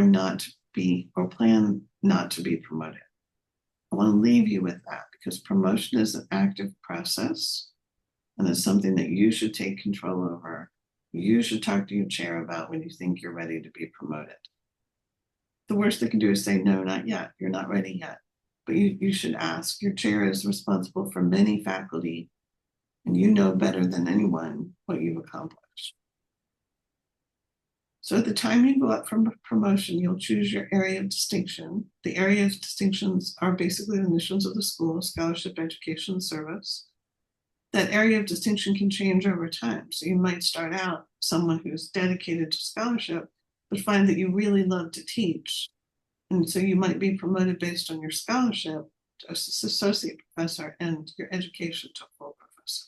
plan not to be promoted. I want to leave you with that because promotion is an active process and it's something that you should take control over. You should talk to your chair about when you think you're ready to be promoted. The worst they can do is say, no, not yet. You're not ready yet. But you should ask. Your chair is responsible for many faculty, and you know better than anyone what you've accomplished. So at the time you go up from promotion, you'll choose your area of distinction. The area of distinctions are basically the missions of the school, scholarship, education, service. That area of distinction can change over time. So you might start out someone who's dedicated to scholarship, but find that you really love to teach. And so you might be promoted based on your scholarship to associate professor and your education to full professor.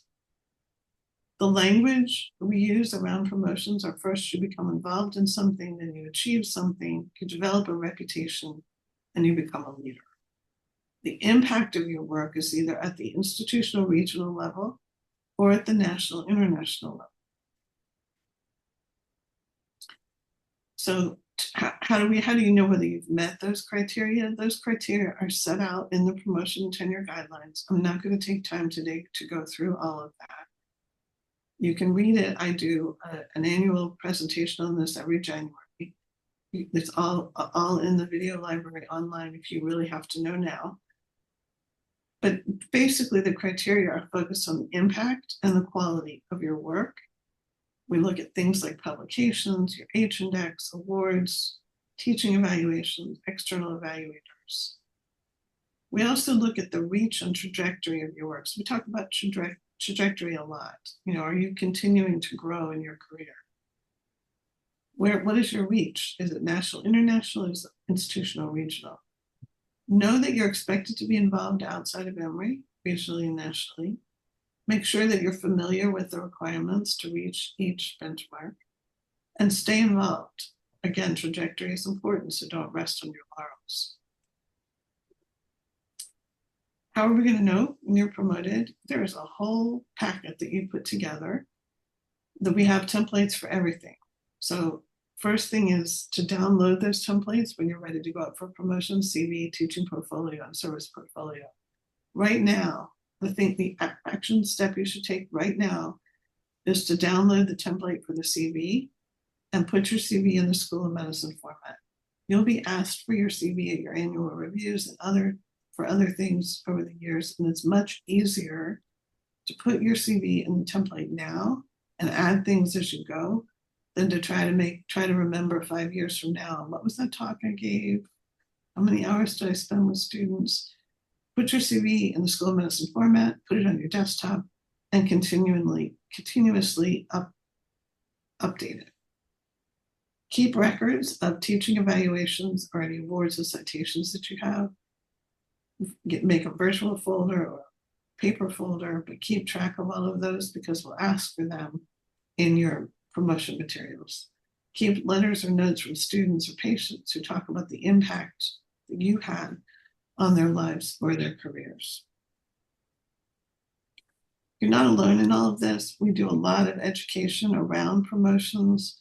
The language we use around promotions are first you become involved in something, then you achieve something, you develop a reputation, and you become a leader. The impact of your work is either at the institutional regional level or at the national international level. So how do you know whether you've met those criteria? Those criteria are set out in the promotion and tenure guidelines. I'm not going to take time today to go through all of that. You can read it. I do an annual presentation on this every January. It's all in the video library online if you really have to know now. But basically the criteria are focused on the impact and the quality of your work. We look at things like publications, your H-index, awards, teaching evaluations, external evaluators. We also look at the reach and trajectory of your work. So we talk about trajectory a lot. Are you continuing to grow in your career? What is your reach? Is it national, international, or is it institutional, regional? Know that you're expected to be involved outside of Emory, regionally and nationally. Make sure that you're familiar with the requirements to reach each benchmark and stay involved. Again, trajectory is important, so don't rest on your laurels. How are we going to know when you're promoted? There's a whole packet that you put together that we have templates for everything. So first thing is to download those templates when you're ready to go up for promotion, CV, teaching portfolio, and service portfolio. Right now, the action step you should take right now is to download the template for the CV and put your CV in the School of Medicine format. You'll be asked for your CV at your annual reviews and for other things over the years, and it's much easier to put your CV in the template now and add things as you go than to try to remember 5 years from now, what was that talk I gave? How many hours did I spend with students? Put your CV in the School of Medicine format, put it on your desktop, and continuously update it. Keep records of teaching evaluations or any awards or citations that you have. Make a virtual folder or paper folder, but keep track of all of those because we'll ask for them in your promotion materials. Keep letters or notes from students or patients who talk about the impact that you had on their lives or their careers. You're not alone in all of this. We do a lot of education around promotions.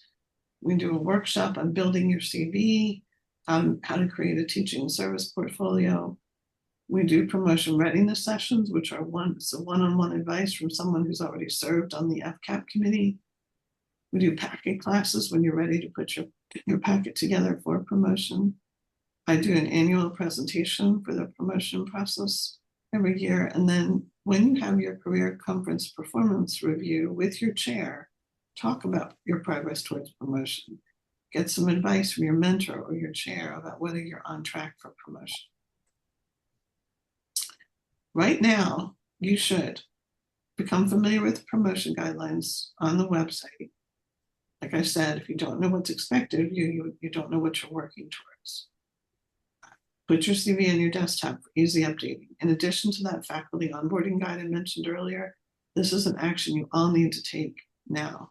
We do a workshop on building your CV, on how to create a teaching and service portfolio. We do promotion readiness sessions, which are one-on-one advice from someone who's already served on the FCAP committee. We do packet classes when you're ready to put your packet together for promotion. I do an annual presentation for the promotion process every year. And then when you have your career conference performance review with your chair, talk about your progress towards promotion. Get some advice from your mentor or your chair about whether you're on track for promotion. Right now, you should become familiar with the promotion guidelines on the website. Like I said, if you don't know what's expected of you, you don't know what you're working towards. Put your CV on your desktop for easy updating. In addition to that faculty onboarding guide I mentioned earlier, this is an action you all need to take now.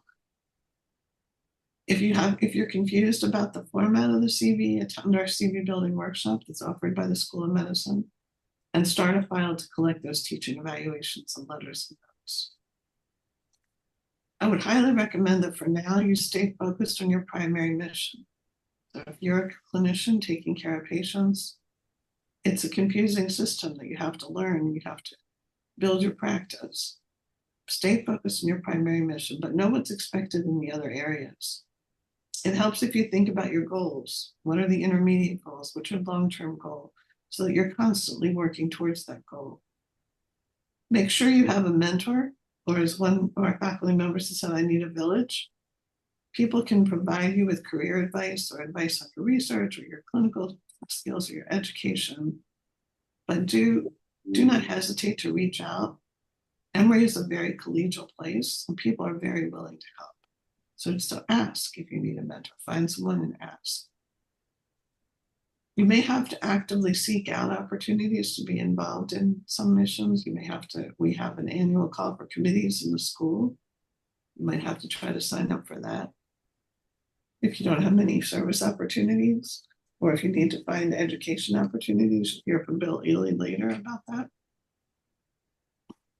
If you're confused about the format of the CV, attend our CV building workshop that's offered by the School of Medicine and start a file to collect those teaching evaluations and letters and notes. I would highly recommend that for now you stay focused on your primary mission. So if you're a clinician taking care of patients, it's a confusing system that you have to learn. You have to build your practice. Stay focused on your primary mission, but know what's expected in the other areas. It helps if you think about your goals. What are the intermediate goals? What's your long-term goal? So that you're constantly working towards that goal. Make sure you have a mentor, or as one of our faculty members has said, I need a village. People can provide you with career advice or advice on your research or your clinical skills or your education, but do not hesitate to reach out. Emory is a very collegial place and people are very willing to help. So just ask if you need a mentor, find someone and ask. You may have to actively seek out opportunities to be involved in some missions. We have an annual call for committees in the school. You might have to try to sign up for that. If you don't have many service opportunities, or if you need to find education opportunities, you'll hear from Bill Ely later about that.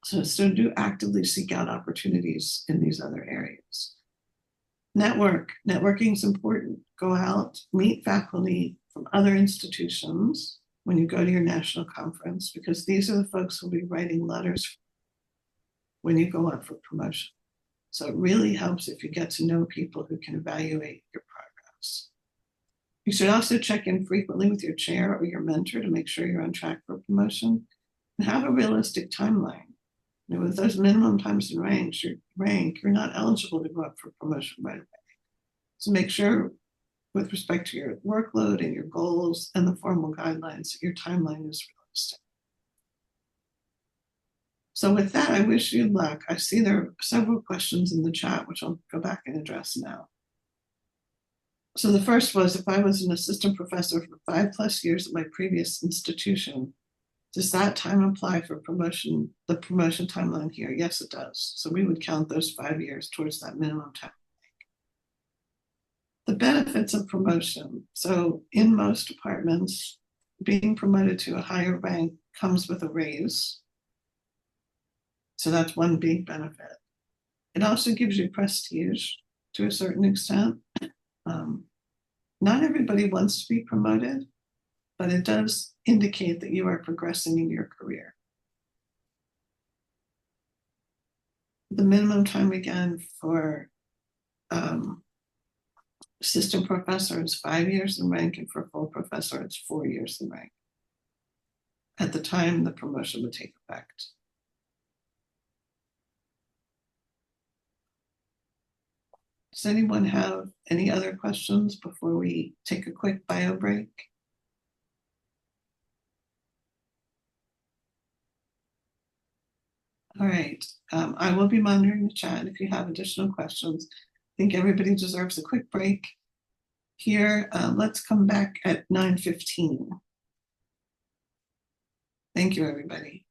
So do actively seek out opportunities in these other areas. Networking is important. Go out, meet faculty from other institutions when you go to your national conference, because these are the folks who will be writing letters when you go up for promotion. So it really helps if you get to know people who can evaluate your progress. You should also check in frequently with your chair or your mentor to make sure you're on track for promotion and have a realistic timeline. You know, with those minimum times in rank, you're not eligible to go up for promotion right away. So make sure, with respect to your workload and your goals and the formal guidelines, that your timeline is realistic. So with that, I wish you luck. I see there are several questions in the chat, which I'll go back and address now. So the first was, if I was an assistant professor for 5+ years at my previous institution, does that time apply for promotion, the promotion timeline here? Yes, it does. So we would count those 5 years towards that minimum time. The benefits of promotion. So in most departments, being promoted to a higher rank comes with a raise. So that's one big benefit. It also gives you prestige to a certain extent. Not everybody wants to be promoted, but it does indicate that you are progressing in your career. The minimum time again for assistant professor is 5 years in rank, and for full professor, it's 4 years in rank at the time the promotion would take effect. Does anyone have any other questions before we take a quick bio break? All right, I will be monitoring the chat if you have additional questions. I think everybody deserves a quick break here. Let's come back at 9:15. Thank you, everybody.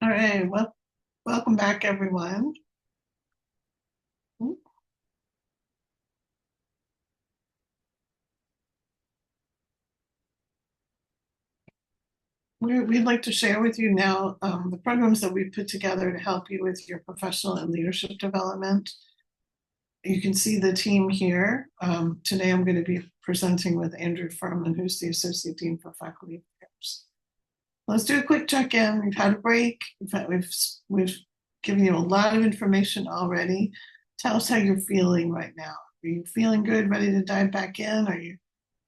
All right, well, welcome back, everyone. We'd like to share with you now the programs that we've put together to help you with your professional and leadership development. You can see the team here. Today I'm going to be presenting with Andrew Furman, who's the Associate Dean for Faculty Affairs. Let's do a quick check-in. We've had a break. We've given you a lot of information already. Tell us how you're feeling right now. Are you feeling good, ready to dive back in? Are you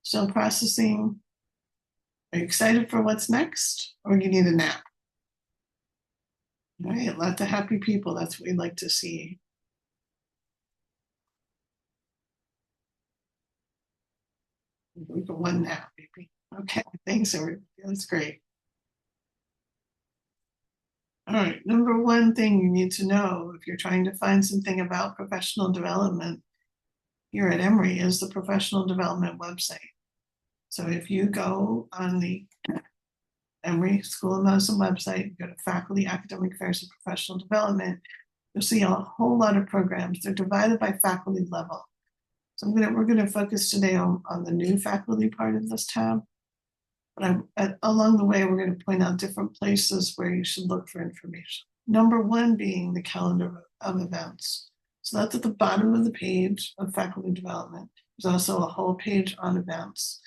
still processing? Are you excited for what's next, or you need a nap? All right, lots of happy people. That's what we'd like to see. We got one nap, maybe. Okay, thanks, everybody. That's great. All right, number one thing you need to know if you're trying to find something about professional development here at Emory is the professional development website. So if you go on the Emory School of Medicine website, go to Faculty, Academic Affairs, and Professional Development, you'll see a whole lot of programs. They're divided by faculty level. So we're gonna focus today on the new faculty part of this tab. But along the way, we're going to point out different places where you should look for information. Number one being the calendar of events. So that's at the bottom of the page of faculty development. There's also a whole page on events.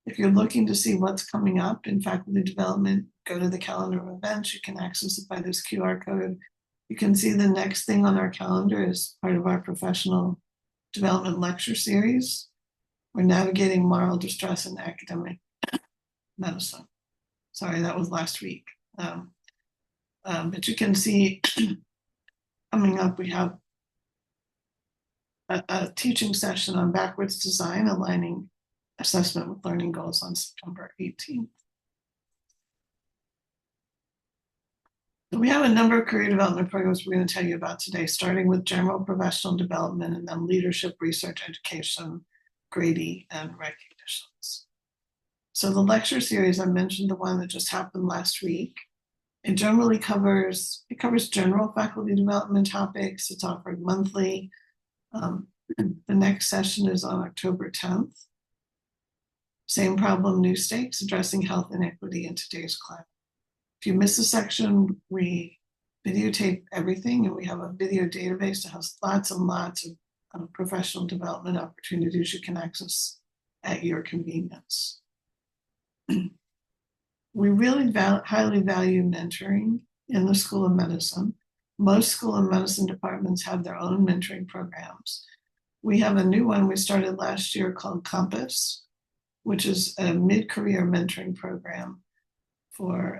If you're looking to see what's coming up in faculty development, go to the calendar of events. You can access it by this QR code. You can see the next thing on our calendar is part of our professional development lecture series. We're navigating moral distress in academic medicine. Sorry, that was last week. But you can see coming up, we have a teaching session on backwards design, aligning assessment with learning goals on September 18th. So we have a number of career development programs we're going to tell you about today, starting with general professional development and then leadership, research, education, Grady, and recognitions. So the lecture series, I mentioned the one that just happened last week. It generally covers general faculty development topics. It's offered monthly. The next session is on October 10th. Same problem, new stakes, addressing health inequity in today's climate. If you miss a section, we videotape everything, and we have a video database that has lots and lots of professional development opportunities you can access at your convenience. We really highly value mentoring in the School of Medicine. Most School of Medicine departments have their own mentoring programs. We have a new one we started last year called Compass, which is a mid-career mentoring program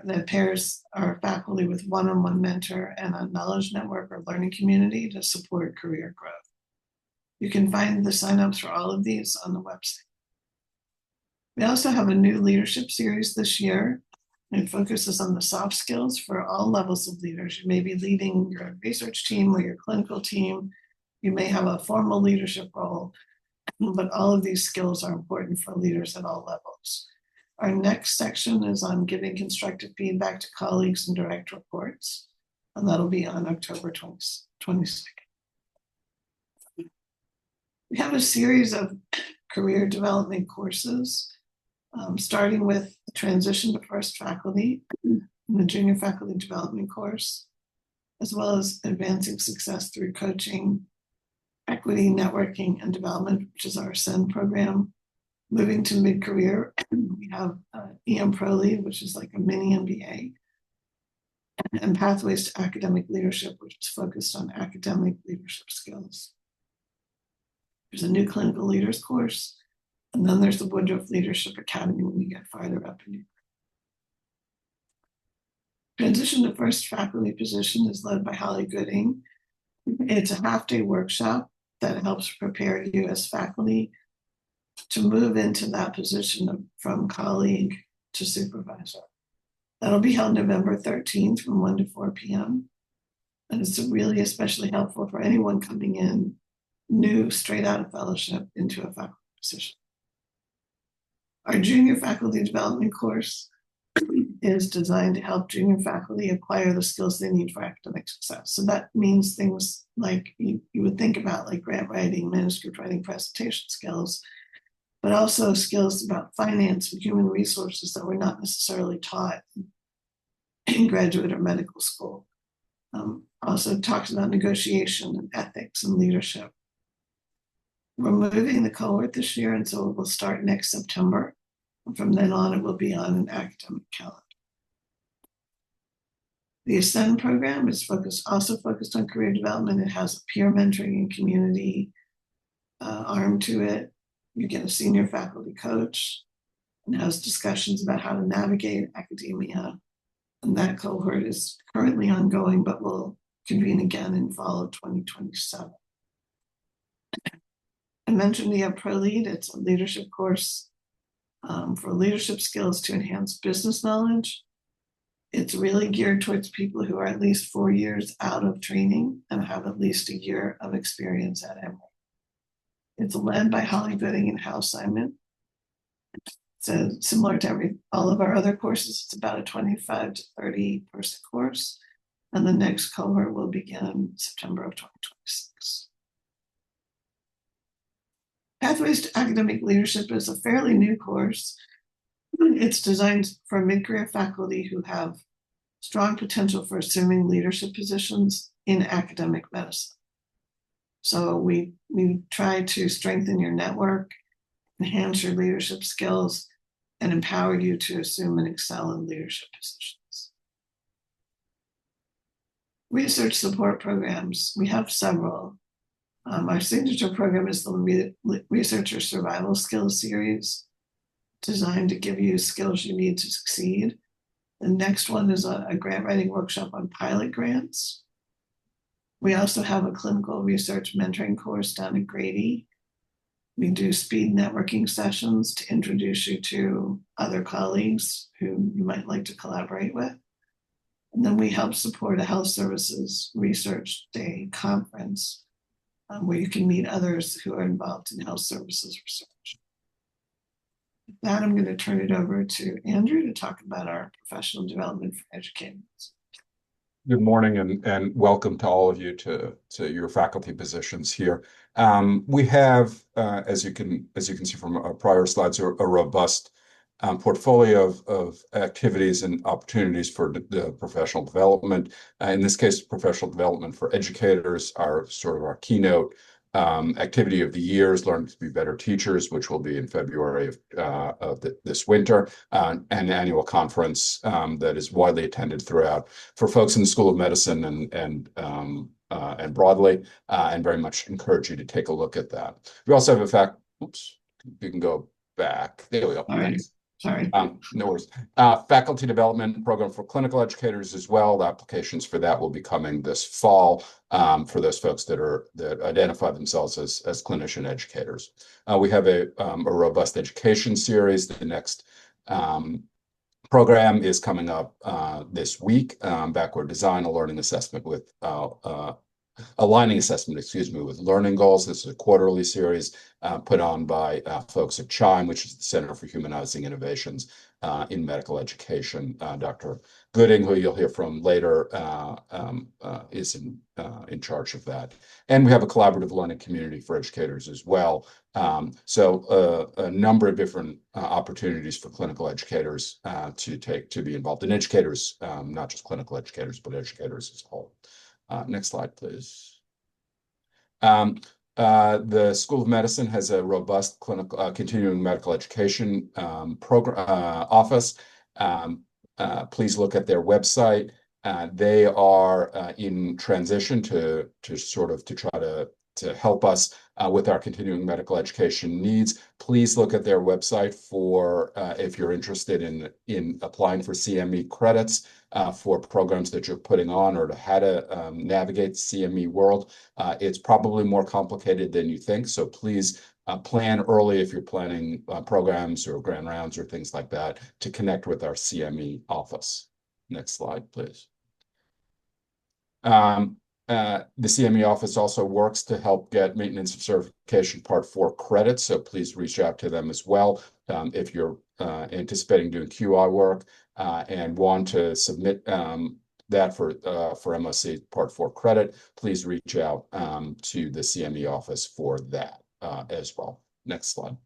that pairs our faculty with one-on-one mentor and a knowledge network or learning community to support career growth. You can find the signups for all of these on the website. We also have a new leadership series this year. It focuses on the soft skills for all levels of leaders. You may be leading your research team or your clinical team. You may have a formal leadership role, but all of these skills are important for leaders at all levels. Our next section is on giving constructive feedback to colleagues and direct reports, and that'll be on October 22nd. We have a series of career development courses, starting with the transition to first faculty, the junior faculty development course, as well as advancing success through coaching, equity, networking, and development, which is our ASCEND program. Moving to mid-career, we have EM Pro Lead, which is like a mini MBA, and Pathways to Academic Leadership, which is focused on academic leadership skills. There's a new clinical leaders course, and then there's the Woodruff Leadership Academy when you get farther up in your transition to first faculty position is led by Holly Gooding. It's a half-day workshop that helps prepare you as faculty to move into that position from colleague to supervisor. That'll be held November 13th from 1 to 4 p.m. And it's really especially helpful for anyone coming in new, straight out of fellowship into a faculty position. Our junior faculty development course is designed to help junior faculty acquire the skills they need for academic success. So that means things like you would think about, like grant writing, manuscript writing, presentation skills, but also skills about finance and human resources that were not necessarily taught in graduate or medical school. Also talks about negotiation and ethics and leadership. We're moving the cohort this year, and so it will start next September. And from then on, it will be on an academic calendar. The Ascend program is also focused on career development. It has a peer mentoring and community arm to it. You get a senior faculty coach and has discussions about how to navigate academia. And that cohort is currently ongoing, but will convene again in fall of 2027. I mentioned the Pro Lead. It's a leadership course for leadership skills to enhance business knowledge. It's really geared towards people who are at least 4 years out of training and have at least a year of experience at Emory. It's led by Holly Gooding and Hal Simon. So similar to all of our other courses, it's about a 25 to 30 person course. And the next cohort will begin September of 2026. Pathways to Academic Leadership is a fairly new course. It's designed for mid-career faculty who have strong potential for assuming leadership positions in academic medicine. So we try to strengthen your network, enhance your leadership skills, and empower you to assume and excel in leadership positions. Research support programs, we have several. Our signature program is the Researcher Survival Skills Series, designed to give you skills you need to succeed. The next one is a grant writing workshop on pilot grants. We also have a clinical research mentoring course down at Grady. We do speed networking sessions to introduce you to other colleagues who you might like to collaborate with. And then we help support a health services research day conference where you can meet others who are involved in health services research. With that, I'm going to turn it over to Andrew to talk about our professional development for educators. Good morning and welcome to all of you to your faculty positions here. We have, as you can see from our prior slides, a robust portfolio of activities and opportunities for the professional development. In this case, professional development for educators are sort of our keynote activity of the year is Learning to Be Better Teachers, which will be in February of this winter, an annual conference that is widely attended throughout for folks in the School of Medicine and broadly, and very much encourage you to take a look at that. We also have you can go back. There we go. All right. Sorry. No worries. Faculty development program for clinical educators as well. The applications for that will be coming this fall for those folks that identify themselves as clinician educators. We have a robust education series. The next program is coming up this week. Backward Design, a learning assessment with aligning assessment, with learning goals. This is a quarterly series put on by folks at CHIME, which is the Center for Humanizing Innovations in Medical Education. Dr. Gooding, who you'll hear from later, is in charge of that. And we have a collaborative learning community for educators as well. So a number of different opportunities for clinical educators to be involved in educators, not just clinical educators, but educators as a whole. Next slide, please. The School of Medicine has a robust clinical continuing medical education program office. Please look at their website. They are in transition to try to help us with our continuing medical education needs. Please look at their website for if you're interested in applying for CME credits for programs that you're putting on, or to how to navigate the CME world. It's probably more complicated than you think, so please plan early if you're planning programs or grand rounds or things like that, to connect with our CME office. Next slide, please. The CME office also works to help get maintenance of certification Part 4 credits, so please reach out to them as well. If you're anticipating doing QI work and want to submit that for MOC Part 4 credit, please reach out to the CME office for that as well. Next slide.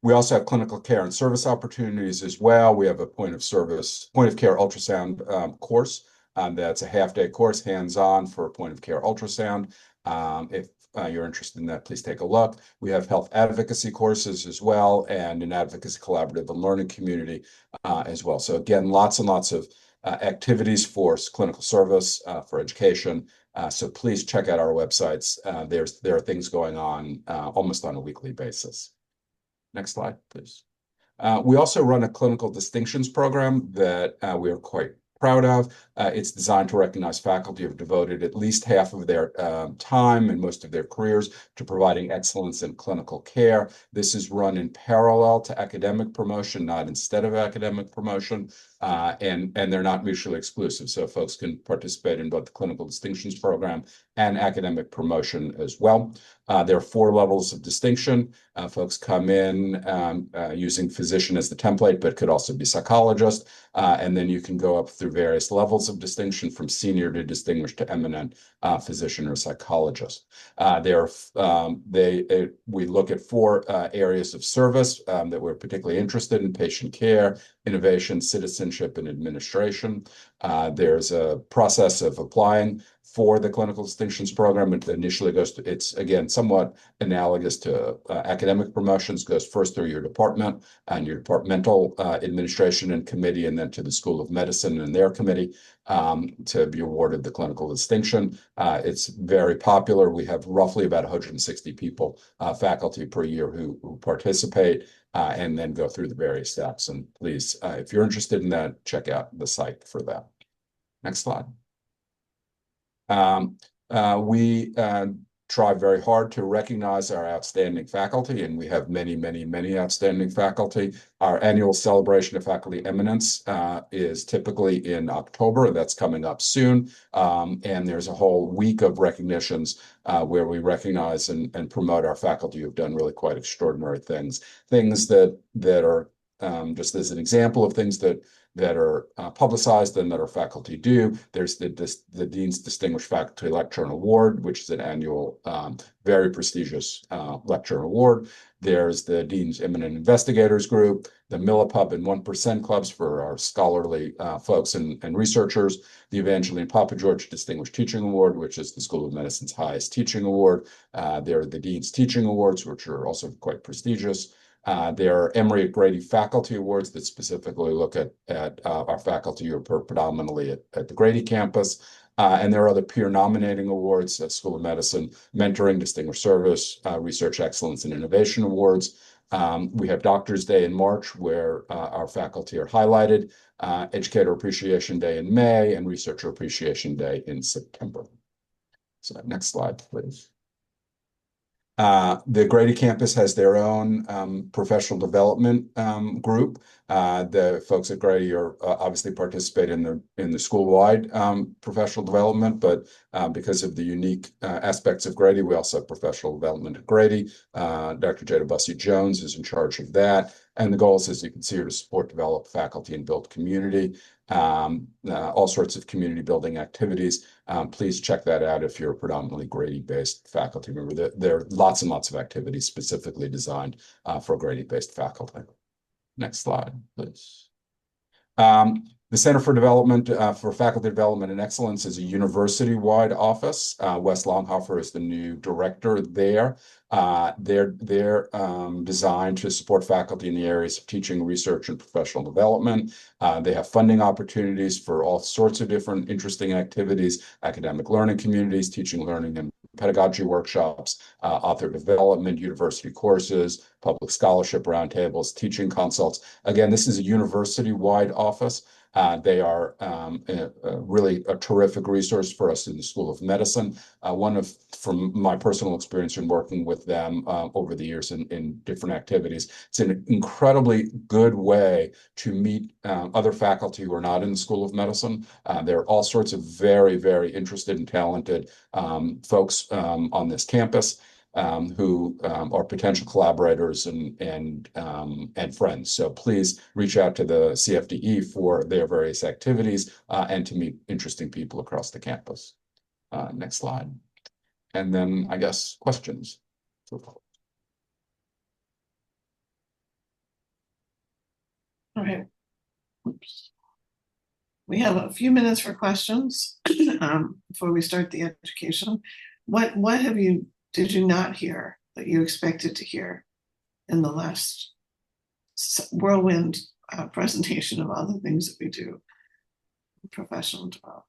We also have clinical care and service opportunities as well. We have a point of care ultrasound course. That's a half-day course, hands-on, for a point of care ultrasound. If you're interested in that, please take a look. We have health advocacy courses as well, and an advocacy collaborative and learning community as well. So again, lots and lots of activities for clinical service, for education. So please check out our websites. There are things going on almost on a weekly basis. Next slide, please. We also run a clinical distinctions program that we are quite proud of. It's designed to recognize faculty who have devoted at least half of their time and most of their careers to providing excellence in clinical care. This is run in parallel to academic promotion, not instead of academic promotion, and they're not mutually exclusive. So folks can participate in both the clinical distinctions program and academic promotion as well. There are 4 levels of distinction. Folks come in using physician as the template, but could also be psychologist. And then you can go up through various levels of distinction, from senior to distinguished to eminent physician or psychologist. We look at 4 areas of service that we're particularly interested in: patient care, innovation, citizenship, and administration. There's a process of applying for the clinical distinctions program. It initially it's again somewhat analogous to academic promotions, goes first through your department and your departmental administration and committee, and then to the School of Medicine and their committee to be awarded the clinical distinction. It's very popular. We have roughly about 160 people, faculty per year, who participate and then go through the various steps. And please, if you're interested in that, check out the site for that. Next slide. We try very hard to recognize our outstanding faculty, and we have many, many, many outstanding faculty. Our annual celebration of faculty eminence is typically in October. That's coming up soon. And there's a whole week of recognitions where we recognize and promote our faculty who've done really quite extraordinary things. Things that are, just as an example of things that are publicized and that our faculty do. There's the Dean's Distinguished Faculty Lecture and Award, which is an annual, very prestigious lecture and award. There's the Dean's Eminent Investigators Group, the Millipub and 1% Clubs for our scholarly folks and researchers, the Evangeline Papageorge Distinguished Teaching Award, which is the School of Medicine's highest teaching award. There are the Dean's Teaching Awards, which are also quite prestigious. There are Emory Grady Faculty Awards that specifically look at our faculty who are predominantly at the Grady campus. And there are other peer nominating awards at School of Medicine, Mentoring, Distinguished Service, Research Excellence and Innovation Awards. We have Doctors Day in March, where our faculty are highlighted, Educator Appreciation Day in May, and Researcher Appreciation Day in September. So next slide, please. The Grady campus has their own professional development group. The folks at Grady are obviously participate in the school-wide professional development, but because of the unique aspects of Grady, we also have professional development at Grady. Dr. Jada Bussey-Jones is in charge of that. And the goals, as you can see, are to support, develop faculty, and build community. All sorts of community building activities. Please check that out if you're a predominantly Grady-based faculty member. There are lots and lots of activities specifically designed for Grady-based faculty. Next slide, please. The Center for Development for Faculty Development and Excellence is a university-wide office. Wes Longhofer is the new director there. They're designed to support faculty in the areas of teaching, research, and professional development. They have funding opportunities for all sorts of different interesting activities, academic learning communities, teaching, learning, and pedagogy workshops, author development, university courses, public scholarship roundtables, teaching consults. Again, this is a university-wide office. They are really a terrific resource for us in the School of Medicine. From my personal experience in working with them over the years in different activities, it's an incredibly good way to meet other faculty who are not in the School of Medicine. There are all sorts of very, very interested and talented folks on this campus. Who are potential collaborators and friends. So please reach out to the CFDE for their various activities and to meet interesting people across the campus. Next slide. And then I guess questions. All right. Oops. We have a few minutes for questions before we start the education. What did you not hear that you expected to hear in the last whirlwind presentation of all the things that we do in professional development?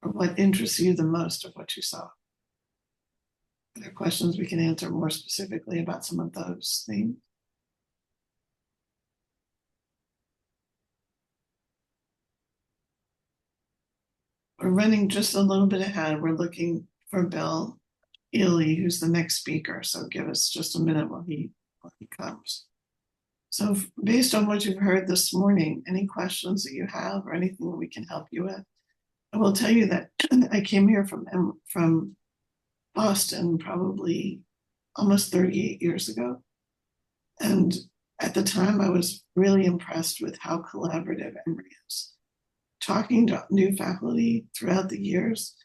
Or what interests you the most of what you saw? Are there questions we can answer more specifically about some of those themes? We're running just a little bit ahead. We're looking for Bill Ely, who's the next speaker. So give us just a minute while he comes. So based on what you've heard this morning, any questions that you have or anything that we can help you with? I will tell you that I came here from Boston probably almost 38 years ago. And at the time, I was really impressed with how collaborative Emory is. Talking to new faculty throughout the years,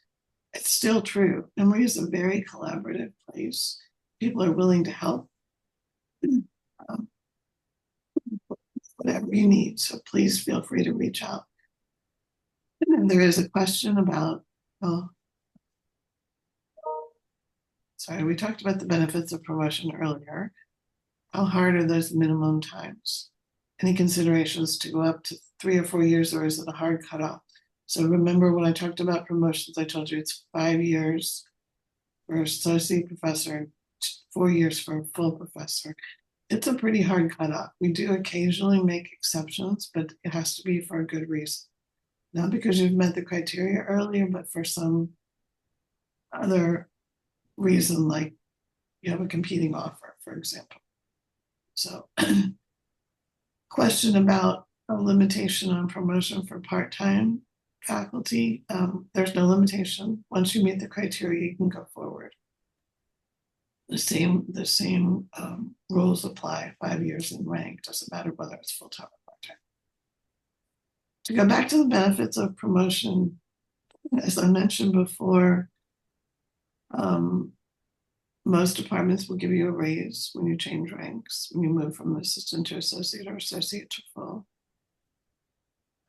it's still true. Emory is a very collaborative place. People are willing to help whatever you need. So please feel free to reach out. And there is a question about, we talked about the benefits of promotion earlier. How hard are those minimum times? Any considerations to go up to 3 or 4 years, or is it a hard cutoff? So remember when I talked about promotions, I told you it's 5 years for associate professor and 4 years for a full professor. It's a pretty hard cutoff. We do occasionally make exceptions, but it has to be for a good reason. Not because you've met the criteria earlier, but for some other reason, like you have a competing offer, for example. So question about a limitation on promotion for part-time faculty. There's no limitation. Once you meet the criteria, you can go forward. The same rules apply. 5 years in rank, doesn't matter whether it's full-time or part-time. To go back to the benefits of promotion, as I mentioned before, most departments will give you a raise when you change ranks, when you move from assistant to associate or associate to full.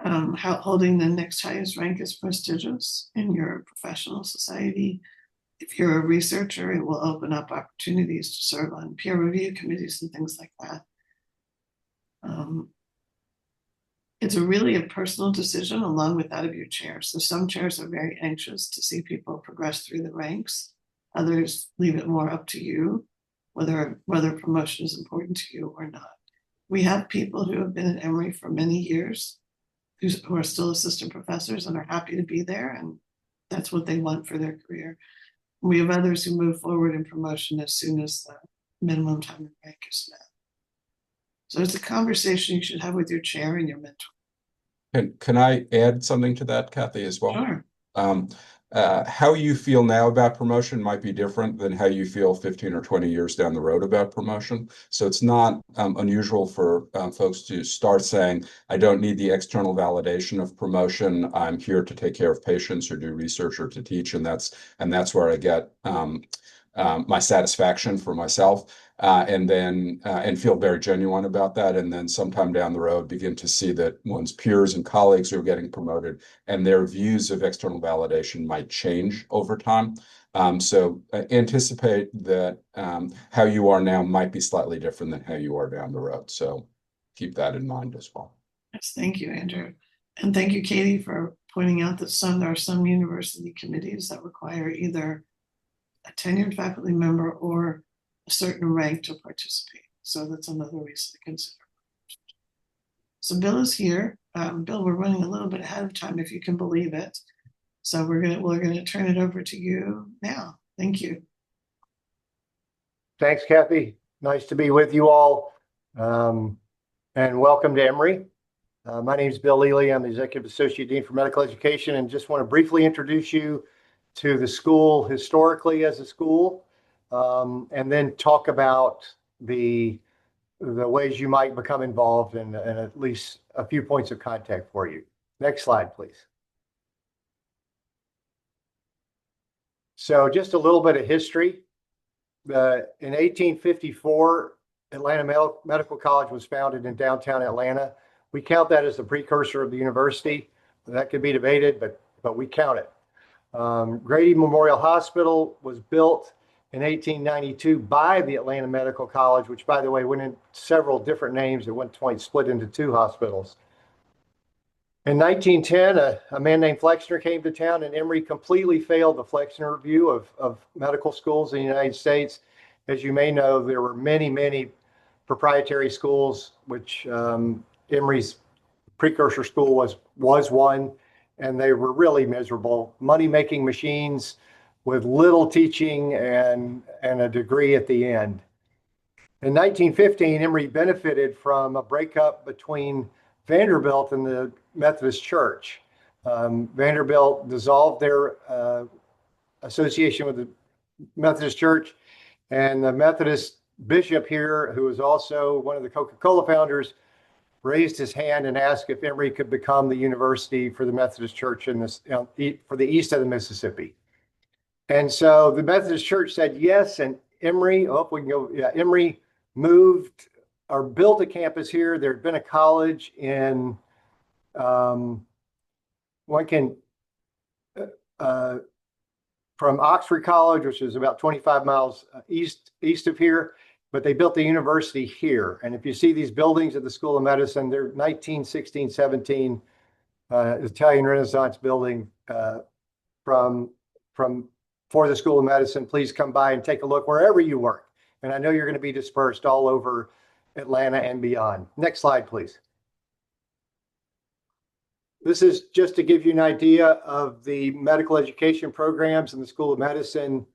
Holding the next highest rank is prestigious in your professional society. If you're a researcher, it will open up opportunities to serve on peer review committees and things like that. It's really a personal decision along with that of your chair. So some chairs are very anxious to see people progress through the ranks. Others leave it more up to you, whether promotion is important to you or not. We have people who have been at Emory for many years who are still assistant professors and are happy to be there, and that's what they want for their career. We have others who move forward in promotion as soon as the minimum time in rank is met. So it's a conversation you should have with your chair and your mentor. Can I add something to that, Kathy, as well? Sure. How you feel now about promotion might be different than how you feel 15 or 20 years down the road about promotion. So it's not unusual for folks to start saying, I don't need the external validation of promotion. I'm here to take care of patients or do research or to teach. And that's where I get my satisfaction for myself, and feel very genuine about that. And then sometime down the road, begin to see that one's peers and colleagues who are getting promoted and their views of external validation might change over time. So anticipate that how you are now might be slightly different than how you are down the road. So keep that in mind as well. Yes, thank you, Andrew. And thank you, Katie, for pointing out that there are some university committees that require either a tenured faculty member or a certain rank to participate. So that's another reason to consider. So Bill is here. Bill, we're running a little bit ahead of time, if you can believe it. So we're gonna turn it over to you now. Thank you. Thanks, Kathy. Nice to be with you all. And welcome to Emory. My name is Bill Ely. I'm the Executive Associate Dean for Medical Education, and just want to briefly introduce you to the school historically as a school, and then talk about the ways you might become involved and at least a few points of contact for you. Next slide, please. So just a little bit of history. In 1854, Atlanta Medical College was founded in downtown Atlanta. We count that as the precursor of the university. That could be debated, but we count it. Grady Memorial Hospital was built in 1892 by the Atlanta Medical College, which, by the way, went in several different names. At one point split into 2 hospitals. In 1910, a man named Flexner came to town, and Emory completely failed the Flexner review of medical schools in the United States. As you may know, there were many, many proprietary schools, which Emory's precursor school was one, and they were really miserable, money-making machines with little teaching and a degree at the end. In 1915, Emory benefited from a breakup between Vanderbilt and the Methodist Church. Vanderbilt dissolved their association with the Methodist Church, and the Methodist bishop here, who was also one of the Coca-Cola founders, raised his hand and asked if Emory could become the university for the Methodist Church in this, for the east of the Mississippi. And so the Methodist Church said yes, and Emory, Emory moved or built a campus here. There had been a college in from Oxford College, which is about 25 miles east of here, but they built the university here. And if you see these buildings at the School of Medicine, they're 1916, 17 Italian Renaissance building for the School of Medicine. Please come by and take a look wherever you work. And I know you're going to be dispersed all over Atlanta and beyond. Next slide, please. This is just to give you an idea of the medical education programs in the School of Medicine.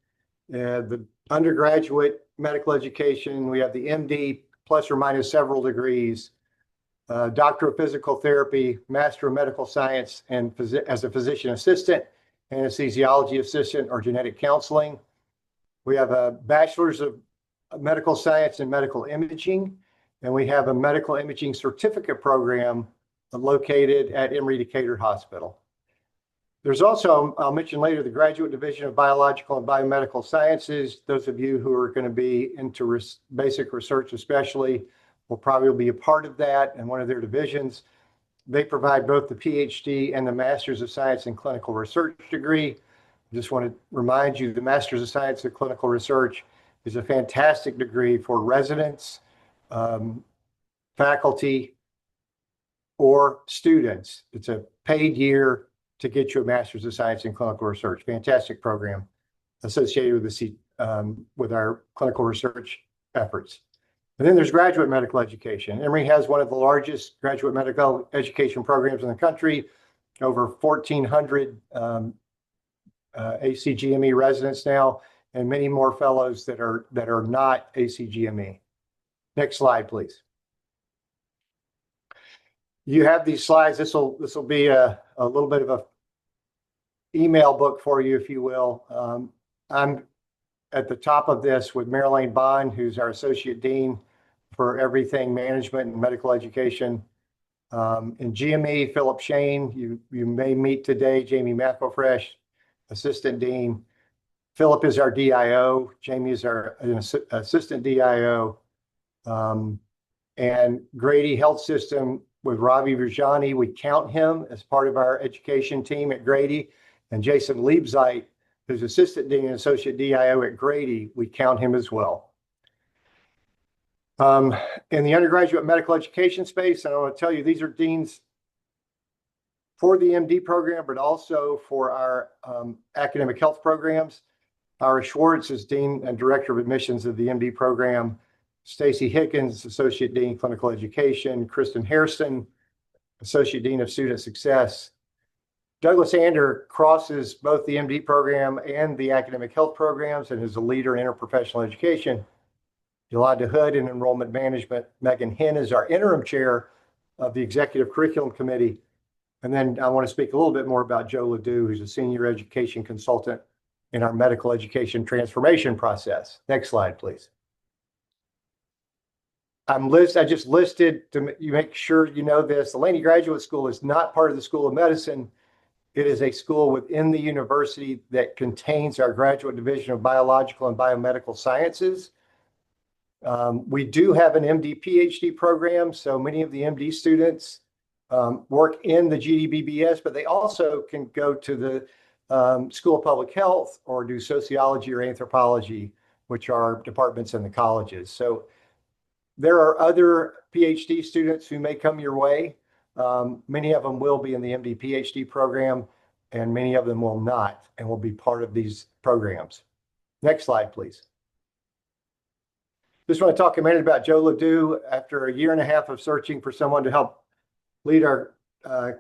The undergraduate medical education, we have the MD plus or minus several degrees, Doctor of Physical Therapy, Master of Medical Science, and as a physician assistant, anesthesiology assistant, or genetic counseling. We have a Bachelor's of Medical Science and Medical Imaging, and we have a medical imaging certificate program located at Emory Decatur Hospital. There's also, I'll mention later, the Graduate Division of Biological and Biomedical Sciences. Those of you who are going to be into basic research especially will probably be a part of that and one of their divisions. They provide both the PhD and the Master's of Science in Clinical Research degree. I just want to remind you, the Master's of Science in Clinical Research is a fantastic degree for residents, faculty, or students. It's a paid year to get you a Master's of Science in Clinical Research. Fantastic program associated with our clinical research efforts. And then there's graduate medical education. Emory has one of the largest graduate medical education programs in the country, over 1,400 ACGME residents now, and many more fellows that are not ACGME. Next slide, please. You have these slides. This will be a little bit of a email book for you, if you will. I'm at the top of this with Marilyn Bond, who's our Associate Dean for everything management and medical education. In GME, Philip Shane, you may meet today, Jamie McElfresh, Assistant Dean. Philip is our DIO. Jamie is our assistant DIO. And Grady Health System with Ravi Virjani, we count him as part of our education team at Grady. And Jason Liebzeit, who's assistant dean and associate DIO at Grady, we count him as well. In the undergraduate medical education space, and I want to tell you, these are deans for the MD program, but also for our academic health programs. Ira Schwartz is Dean and Director of Admissions of the MD program. Stacy Hickens, Associate Dean, Clinical Education. Kristen Hairston, Associate Dean of Student Success. Douglas Ander crosses both the MD program and the academic health programs and is a leader in interprofessional education. Yolanda Hood in enrollment management. Megan Hinn is our interim chair of the Executive Curriculum Committee. And then I want to speak a little bit more about Joe Ledoux, who's a senior education consultant in our medical education transformation process. Next slide, please. I just listed to you make sure you know this. The Laney Graduate School is not part of the School of Medicine. It is a school within the university that contains our Graduate Division of Biological and Biomedical Sciences. We do have an MD PhD program, so many of the MD students work in the GDBBS, but they also can go to the School of Public Health or do sociology or anthropology, which are departments in the colleges. So there are other PhD students who may come your way. Many of them will be in the MD PhD program, and many of them will not, and will be part of these programs. Next slide, please. Just want to talk a minute about Joe Ledoux. After a year and a half of searching for someone to help lead our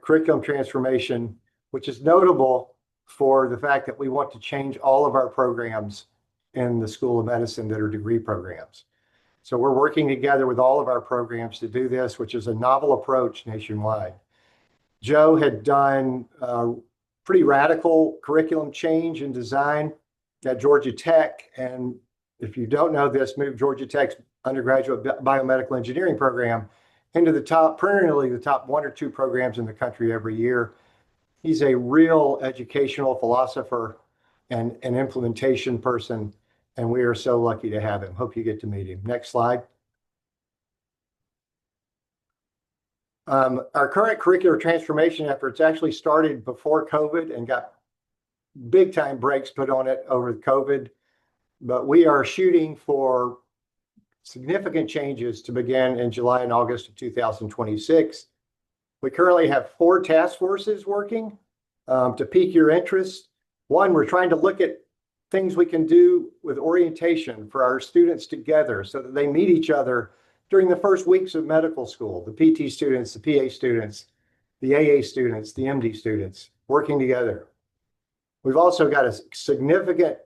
curriculum transformation, which is notable for the fact that we want to change all of our programs in the School of Medicine that are degree programs. So we're working together with all of our programs to do this, which is a novel approach nationwide. Joe had done pretty radical curriculum change and design at Georgia Tech. And if you don't know this, moved Georgia Tech's undergraduate biomedical engineering program into the top, perennially the top 1 or 2 programs in the country every year. He's a real educational philosopher and an implementation person, and we are so lucky to have him. Hope you get to meet him. Next slide. Our current curricular transformation efforts actually started before COVID and got big time brakes put on it over COVID, but we are shooting for significant changes to begin in July and August of 2026. We currently have 4 task forces working to pique your interest. One, we're trying to look at things we can do with orientation for our students together so that they meet each other during the first weeks of medical school, the PT students, the PA students, the AA students, the MD students, working together. We've also got a significant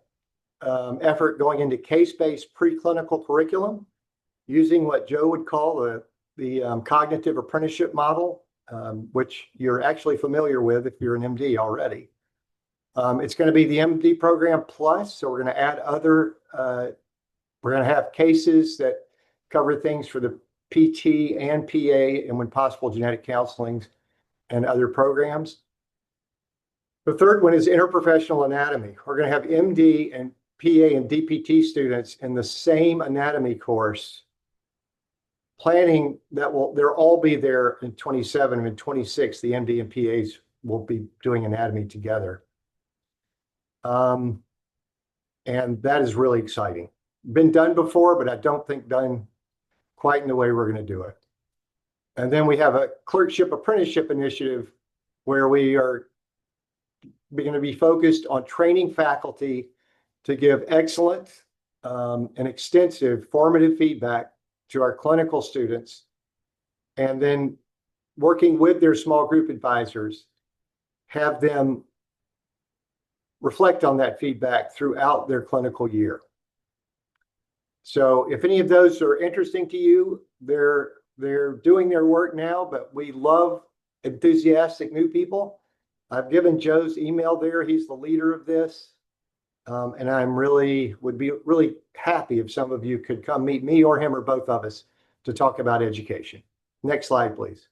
effort going into case-based preclinical curriculum, using what Joe would call the cognitive apprenticeship model, which you're actually familiar with if you're an MD already. It's going to be the MD program plus, so we're going to add other, we're going to have cases that cover things for the PT and PA, and when possible, genetic counseling and other programs. The third one is interprofessional anatomy. We're going to have MD and PA and DPT students in the same anatomy course, planning that they'll all be there in 27 and 26. The MD and PAs will be doing anatomy together. And that is really exciting. Been done before, but I don't think done quite in the way we're going to do it. And then we have a clerkship apprenticeship initiative where we are going to be focused on training faculty to give excellent and extensive formative feedback to our clinical students, and then working with their small group advisors, have them reflect on that feedback throughout their clinical year. So if any of those are interesting to you, they're doing their work now, but we love enthusiastic new people. I've given Joe's email there. He's the leader of this. And would be really happy if some of you could come meet me or him or both of us to talk about education. Next slide, please.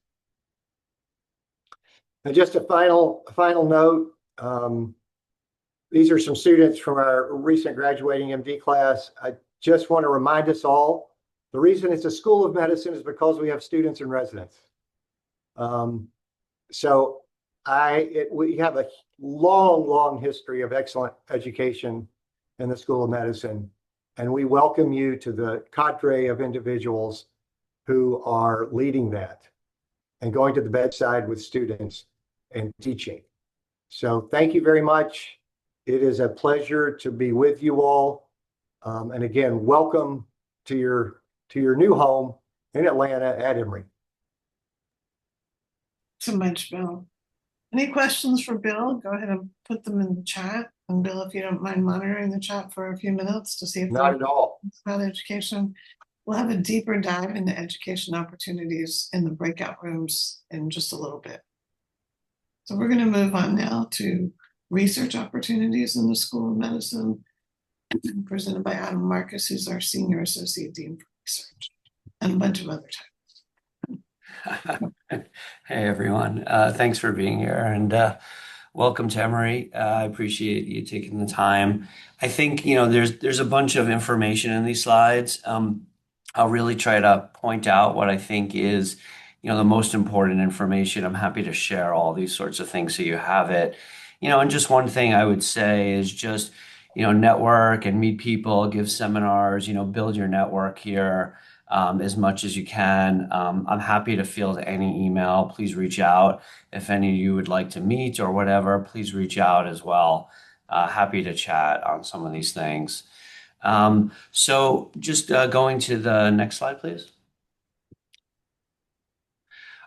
And just a final note. These are some students from our recent graduating MD class. I just want to remind us all, the reason it's a School of Medicine is because we have students in residence. So we have a long, long history of excellent education in the School of Medicine, and we welcome you to the cadre of individuals who are leading that and going to the bedside with students and teaching. So thank you very much. It is a pleasure to be with you all. And again, welcome to your new home in Atlanta at Emory. So much, Bill. Any questions for Bill? Go ahead and put them in the chat. And Bill, if you don't mind monitoring the chat for a few minutes to see if Not at all. about education. We'll have a deeper dive into education opportunities in the breakout rooms in just a little bit. So we're going to move on now to research opportunities in the School of Medicine, presented by Adam Marcus, who's our Senior Associate Dean for Research, and a bunch of other titles. Hey everyone, thanks for being here and welcome to Emory. I appreciate you taking the time. I think there's a bunch of information in these slides. I'll really try to point out what I think is the most important information. I'm happy to share all these sorts of things so you have it. And just one thing I would say is just network and meet people, give seminars, build your network here. As much as you can. I'm happy to field any email. Please reach out. If any of you would like to meet or whatever, please reach out as well. Happy to chat on some of these things. So just going to the next slide, please.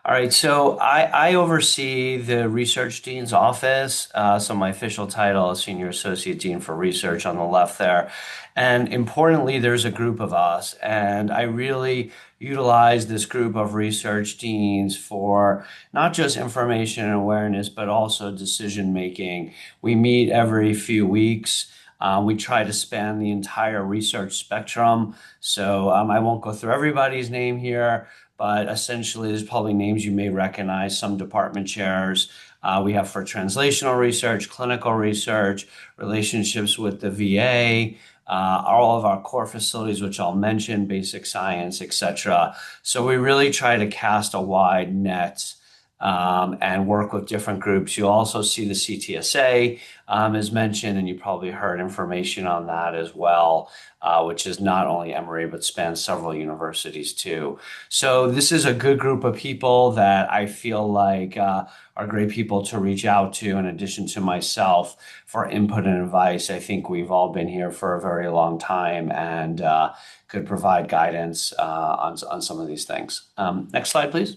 All right, so I oversee the Research Dean's office. So my official title is Senior Associate Dean for Research on the left there. And importantly, there's a group of us, and I really utilize this group of research deans for not just information and awareness, but also decision making. We meet every few weeks. We try to span the entire research spectrum. So I won't go through everybody's name here, but essentially there's probably names you may recognize, some department chairs. We have for translational research, clinical research, relationships with the VA, all of our core facilities, which I'll mention, basic science, etc. So we really try to cast a wide net and work with different groups. You also see the CTSA is mentioned, and you probably heard information on that as well, which is not only Emory, but spans several universities too. So this is a good group of people that I feel like are great people to reach out to, in addition to myself, for input and advice. I think we've all been here for a very long time and could provide guidance on some of these things. Next slide, please.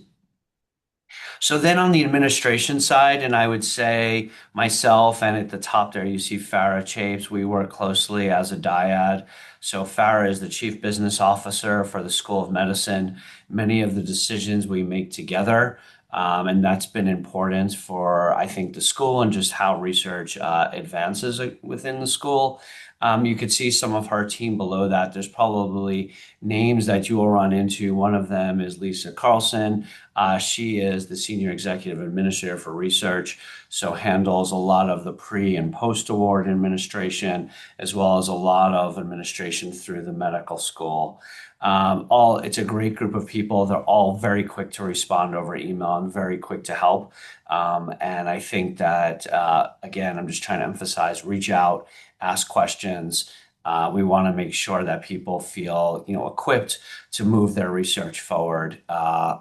So then on the administration side, and I would say myself, and at the top there you see Farah Chapes, we work closely as a dyad. So Farah is the Chief Business Officer for the School of Medicine. Many of the decisions we make together, and that's been important for, I think, the school and just how research advances within the school. You could see some of her team below that. There's probably names that you will run into. One of them is Lisa Carlson. She is the Senior Executive Administrator for Research, so handles a lot of the pre and post-award administration, as well as a lot of administration through the medical school. It's a great group of people. They're all very quick to respond over email and very quick to help. And I think that, again, I'm just trying to emphasize, reach out, ask questions. We want to make sure that people feel, equipped to move their research forward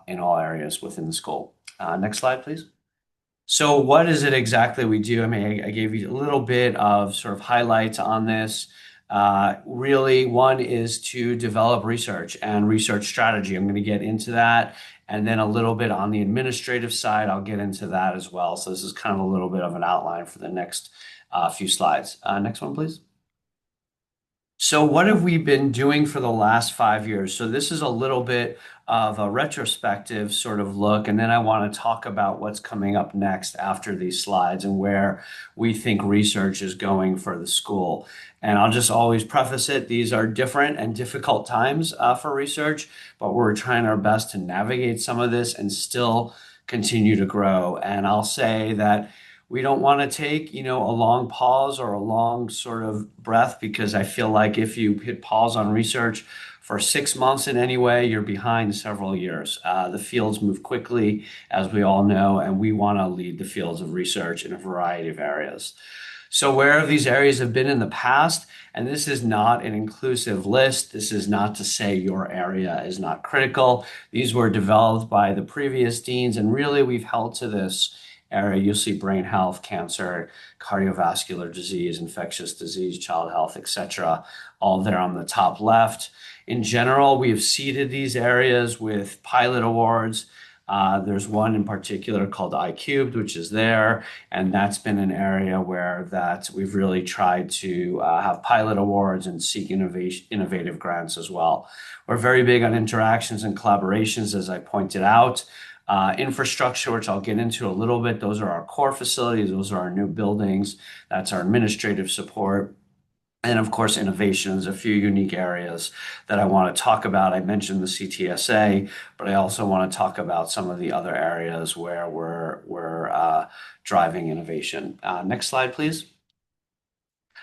in all areas within the school. Next slide, please. So what is it exactly we do? I mean, I gave you a little bit of sort of highlights on this. Really, one is to develop research and research strategy. I'm going to get into that. And then a little bit on the administrative side, I'll get into that as well. So this is kind of a little bit of an outline for the next few slides. Next one, please. So what have we been doing for the last 5 years? So this is a little bit of a retrospective sort of look, and then I want to talk about what's coming up next after these slides and where we think research is going for the school. And I'll just always preface it, these are different and difficult times for research, but we're trying our best to navigate some of this and still continue to grow. And I'll say that We don't want to take, a long pause or a long sort of breath, because I feel like if you hit pause on research for 6 months in any way, you're behind several years. The fields move quickly, as we all know, and we want to lead the fields of research in a variety of areas. So where these areas have been in the past, and this is not an inclusive list, this is not to say your area is not critical. These were developed by the previous deans, and really we've held to this area. You'll see brain health, cancer, cardiovascular disease, infectious disease, child health, etc., all there on the top left. In general, we have seeded these areas with pilot awards. There's one in particular called iCubed, which is there, and that's been an area where that we've really tried to have pilot awards and seek innovative grants as well. We're very big on interactions and collaborations, as I pointed out. Infrastructure, which I'll get into a little bit, those are our core facilities, those are our new buildings, that's our administrative support. And of course, innovations, a few unique areas that I want to talk about. I mentioned the CTSA, but I also want to talk about some of the other areas where we're driving innovation. Next slide, please.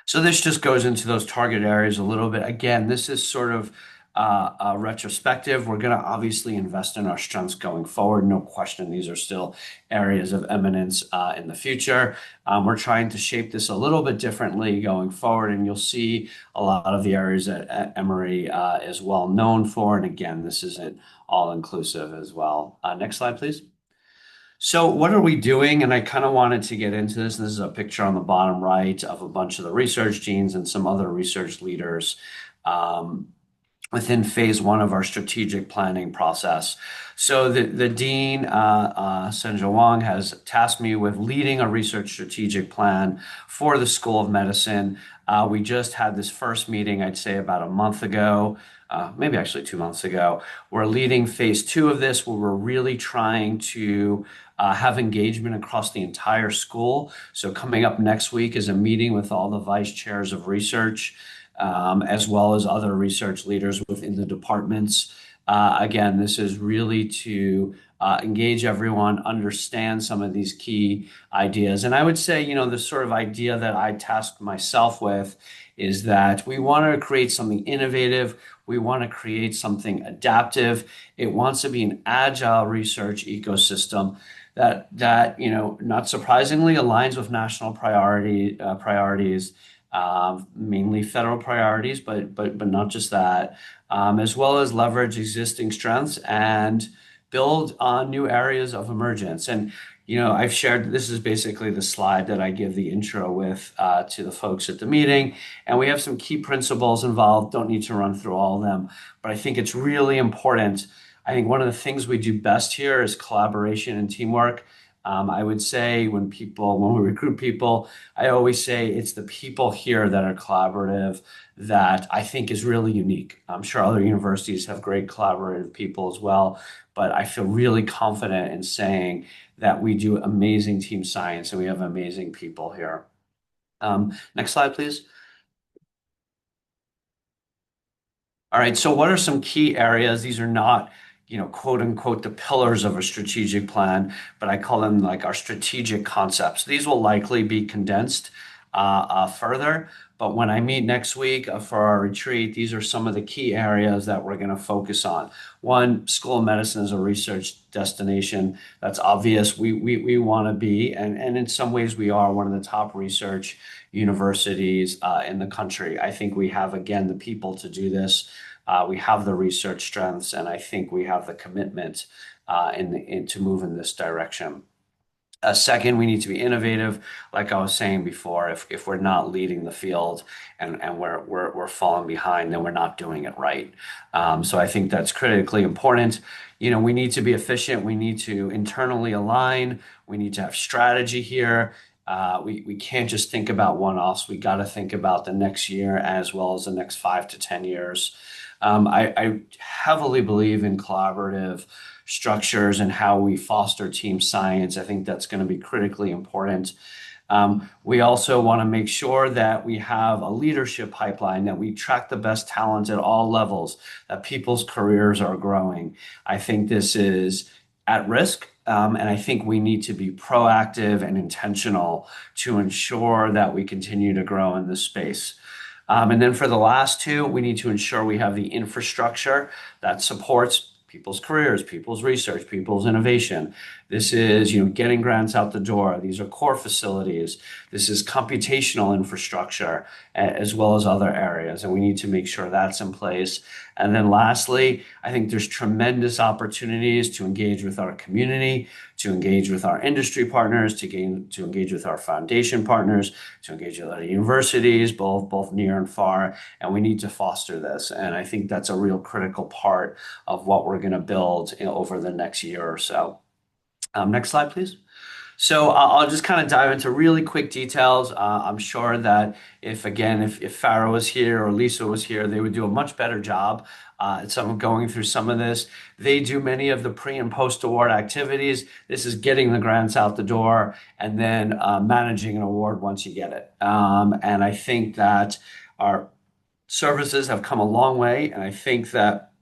So this just goes into those target areas a little bit. Again, this is sort of retrospective. We're going to obviously invest in our strengths going forward. No question, these are still areas of eminence in the future. We're trying to shape this a little bit differently going forward, and you'll see a lot of the areas that Emory is well known for. And again, this isn't all inclusive as well. Next slide, please. So what are we doing? And I kind of wanted to get into this. This is a picture on the bottom right of a bunch of the research deans and some other research leaders within phase 1 of our strategic planning process. So the dean, Senja Wang, has tasked me with leading a research strategic plan for the School of Medicine. We just had this first meeting, I'd say about a month ago, maybe actually 2 months ago. We're leading phase 2 of this, where we're really trying to have engagement across the entire school. So coming up next week is a meeting with all the vice chairs of research, as well as other research leaders within the departments. Again, this is really to engage everyone, understand some of these key ideas. And I would say, the sort of idea that I tasked myself with is that we want to create something innovative. We want to create something adaptive. It wants to be an agile research ecosystem that not surprisingly aligns with national priorities, mainly federal priorities, but not just that, as well as leverage existing strengths and build on new areas of emergence. And I've shared, this is basically the slide that I give the intro with to the folks at the meeting, and we have some key principles involved. Don't need to run through all of them, but I think it's really important. I think one of the things we do best here is collaboration and teamwork. I would say when we recruit people, I always say it's the people here that are collaborative that I think is really unique. I'm sure other universities have great collaborative people as well, but I feel really confident in saying that we do amazing team science and we have amazing people here. Next slide, please. All right, so what are some key areas? These are not quote unquote, the pillars of a strategic plan, but I call them like our strategic concepts. These will likely be condensed further, but when I meet next week for our retreat, these are some of the key areas that we're going to focus on. One, School of Medicine is a research destination. That's obvious. We want to be, and in some ways we are one of the top research universities in the country. I think we have, again, the people to do this. We have the research strengths, and I think we have the commitment to move in this direction. Second, we need to be innovative. Like I was saying before, if we're not leading the field and we're falling behind, then we're not doing it right. So I think that's critically important. We need to be efficient. We need to internally align. We need to have strategy here. We can't just think about one-offs. We got to think about the next year as well as the next 5 to 10 years. I heavily believe in collaborative structures and how we foster team science. I think that's going to be critically important. We also want to make sure that we have a leadership pipeline, that we attract the best talent at all levels, that people's careers are growing. I think this is at risk, And I think we need to be proactive and intentional to ensure that we continue to grow in this space. And then for the last two, we need to ensure we have the infrastructure that supports people's careers, people's research, people's innovation. This is, getting grants out the door. These are core facilities. This is computational infrastructure, as well as other areas, and we need to make sure that's in place. And then lastly, I think there's tremendous opportunities to engage with our community, to engage with our industry partners, to engage with our foundation partners, to engage with our universities, both near and far, and we need to foster this. And I think that's a real critical part of what we're going to build over the next year or so. Next slide, please. So I'll just kind of dive into really quick details. I'm sure that if Farah was here or Lisa was here, they would do a much better job at going through some of this. They do many of the pre and post award activities. This is getting the grants out the door and then managing an award once you get it. And I think that our services have come a long way, and I think that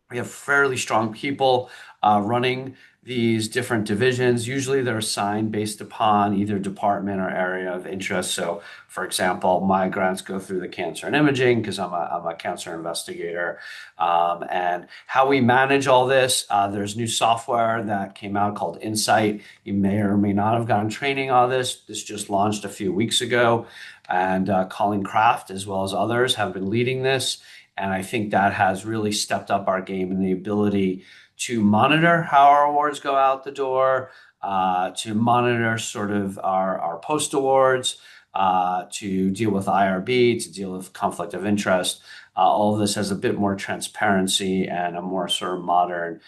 we have fairly strong people running these different divisions. Usually they're assigned based upon either department or area of interest. So, for example, my grants go through the cancer and imaging because I'm a cancer investigator. And how we manage all this, there's new software that came out called Insight. You may or may not have gotten training on this. This just launched a few weeks ago. And Colleen Kraft, as well as others, have been leading this. And I think that has really stepped up our game in the ability to monitor how our awards go out the door, to monitor sort of our post awards, to deal with IRB, to deal with conflict of interest. All of this has a bit more transparency and a more sort of modern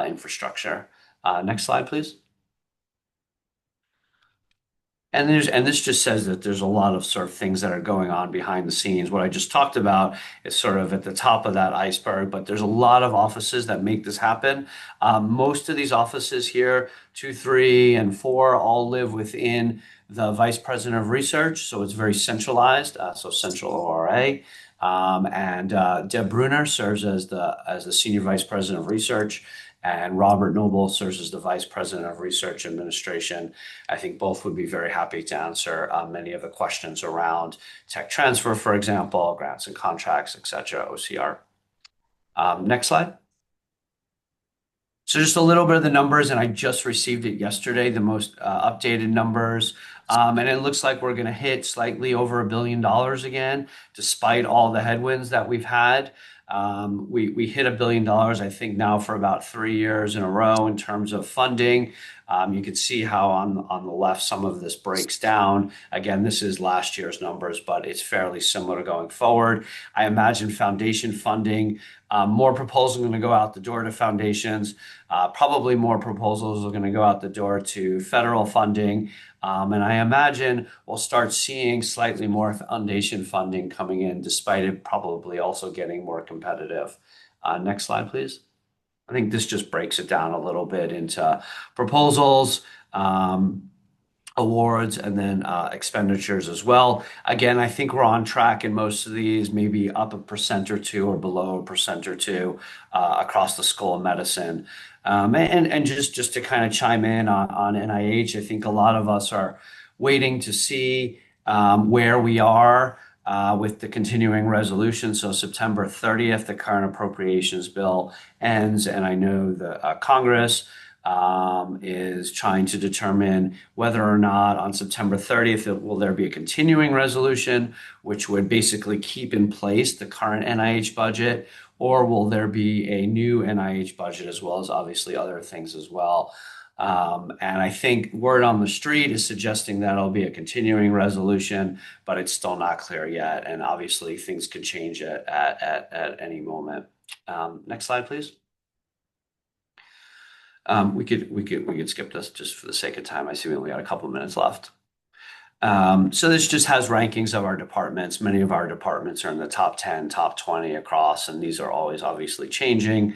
infrastructure. Next slide, please. And this just says that there's a lot of sort of things that are going on behind the scenes. What I just talked about is sort of at the top of that iceberg, but there's a lot of offices that make this happen. Most of these offices here, 2, 3, and 4, all live within the Vice President of Research, so it's very centralized, so central ORA. And Deb Bruner serves as the Senior Vice President of Research, and Robert Noble serves as the Vice President of Research Administration. I think both would be very happy to answer many of the questions around tech transfer, for example, grants and contracts, et cetera, OCR. Next slide. So just a little bit of the numbers, and I just received it yesterday, the most updated numbers. And it looks like we're going to hit slightly over $1 billion again, despite all the headwinds that we've had. We hit $1 billion, I think, now for about 3 years in a row in terms of funding. You can see how on the left some of this breaks down. Again, this is last year's numbers, but it's fairly similar going forward. I imagine foundation funding, more proposals are going to go out the door to foundations. Probably more proposals are going to go out the door to federal funding. And I imagine we'll start seeing slightly more foundation funding coming in, despite it probably also getting more competitive. Next slide, please. I think this just breaks it down a little bit into proposals, awards, and then expenditures as well. Again, I think we're on track in most of these, maybe up 1% or 2 or below 1% or 2 across the School of Medicine. And just to kind of chime in on NIH, I think a lot of us are waiting to see where we are with the continuing resolution. So September 30th, the current appropriations bill ends, and I know the Congress is trying to determine whether or not on September 30th, will there be a continuing resolution, which would basically keep in place the current NIH budget, or will there be a new NIH budget, as well as obviously other things as well. And I think word on the street is suggesting that it'll be a continuing resolution, but it's still not clear yet. And obviously things could change at any moment. Next slide, please. We could skip this just for the sake of time. I see we only got a couple of minutes left. So this just has rankings of our departments. Many of our departments are in the top 10, top 20 across, and these are always obviously changing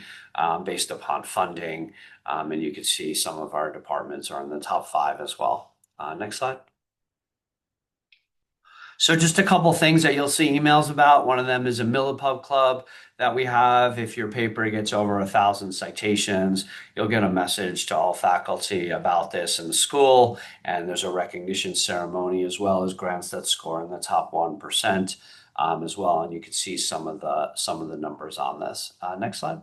based upon funding. And you can see some of our departments are in the top 5 as well. Next slide. So just a couple things that you'll see emails about. One of them is a Millipub Club that we have. If your paper gets over 1,000 citations, you'll get a message to all faculty about this in the school. And there's a recognition ceremony as well as grants that score in the top 1% as well. And you can see some of the numbers on this. Next slide.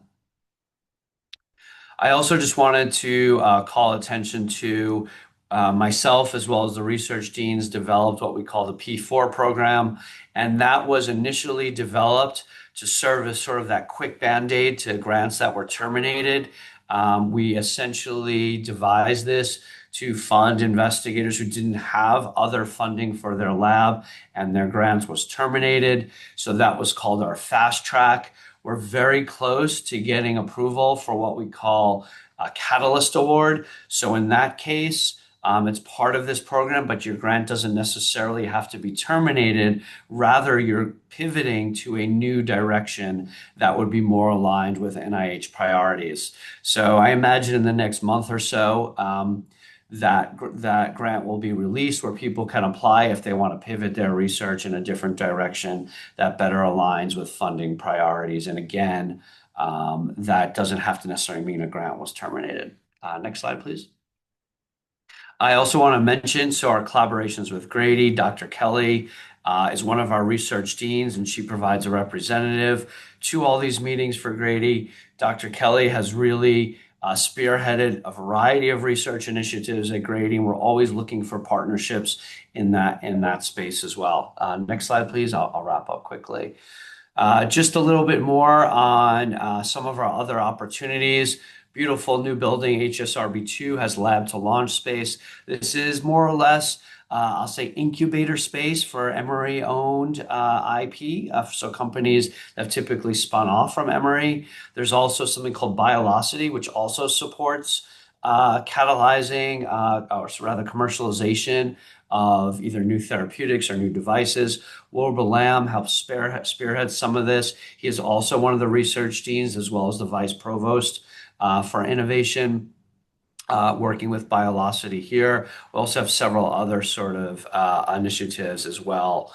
I also just wanted to call attention to myself as well as the research deans developed what we call the P4 program. And that was initially developed to serve as sort of that quick band-aid to grants that were terminated. We essentially devised this to fund investigators who didn't have other funding for their lab and their grants was terminated. So that was called our fast track. We're very close to getting approval for what we call a Catalyst Award. So in that case, it's part of this program, but your grant doesn't necessarily have to be terminated. Rather, you're pivoting to a new direction that would be more aligned with NIH priorities. So I imagine in the next month or so, that grant will be released where people can apply if they want to pivot their research in a different direction that better aligns with funding priorities. And again, that doesn't have to necessarily mean a grant was terminated. Next slide, please. I also want to mention, so our collaborations with Grady, Dr. Kelly is one of our research deans, and she provides a representative to all these meetings for Grady. Dr. Kelly has really spearheaded a variety of research initiatives at Grady, and we're always looking for partnerships in that space as well. Next slide, please. I'll wrap up quickly. Just a little bit more on some of our other opportunities. Beautiful new building, HSRB2 has lab to launch space. This is more or less, I'll say, incubator space for Emory-owned IP, so companies that have typically spun off from Emory. There's also something called Biolocity, which also supports catalyzing, or rather commercialization of either new therapeutics or new devices. Wilbur Lamb helps spearhead some of this. He is also one of the research deans as well as the vice provost for innovation, working with Biolocity here. We also have several other sort of initiatives as well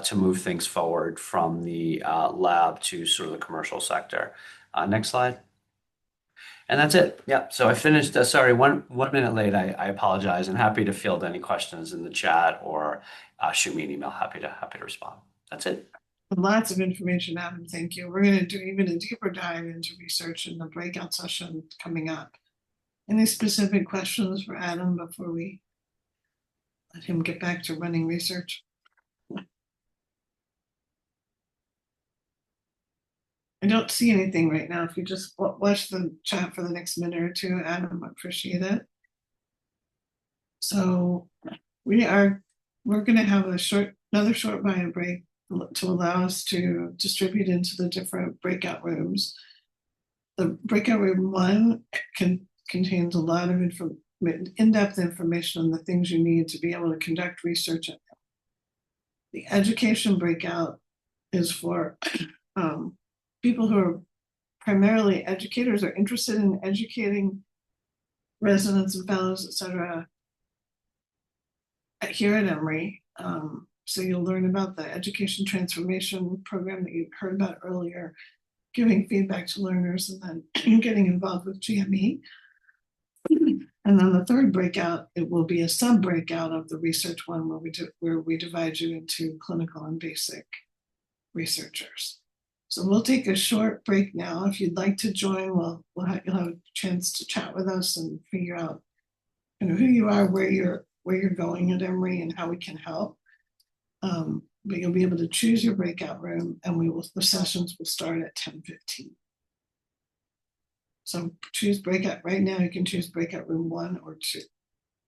to move things forward from the lab to sort of the commercial sector. Next slide. And that's it. Yeah, so I finished, sorry, one minute late. I apologize, and happy to field any questions in the chat or shoot me an email. Happy to respond. That's it. Lots of information, Adam. Thank you. We're going to do even a deeper dive into research in the breakout session coming up. Any specific questions for Adam before we let him get back to running research? I don't see anything right now. If you just watch the chat for the next minute or two, Adam, I appreciate it. So we're going to have another short bio break to allow us to distribute into the different breakout rooms. The breakout room 1 contains a lot of in-depth information on the things you need to be able to conduct research. The education breakout is for people who are primarily educators or interested in educating residents and fellows, etc. Here at Emory. So you'll learn about the education transformation program that you heard about earlier, giving feedback to learners and then getting involved with GME. And then the third breakout, it will be a sub breakout of the research one where we divide you into clinical and basic researchers. So we'll take a short break now. If you'd like to join, you'll have a chance to chat with us and figure out who you are, where you're going at Emory, and how we can help. But you'll be able to choose your breakout room, and the sessions will start at 10:15. So choose breakout right now. You can choose breakout room 1 or 2.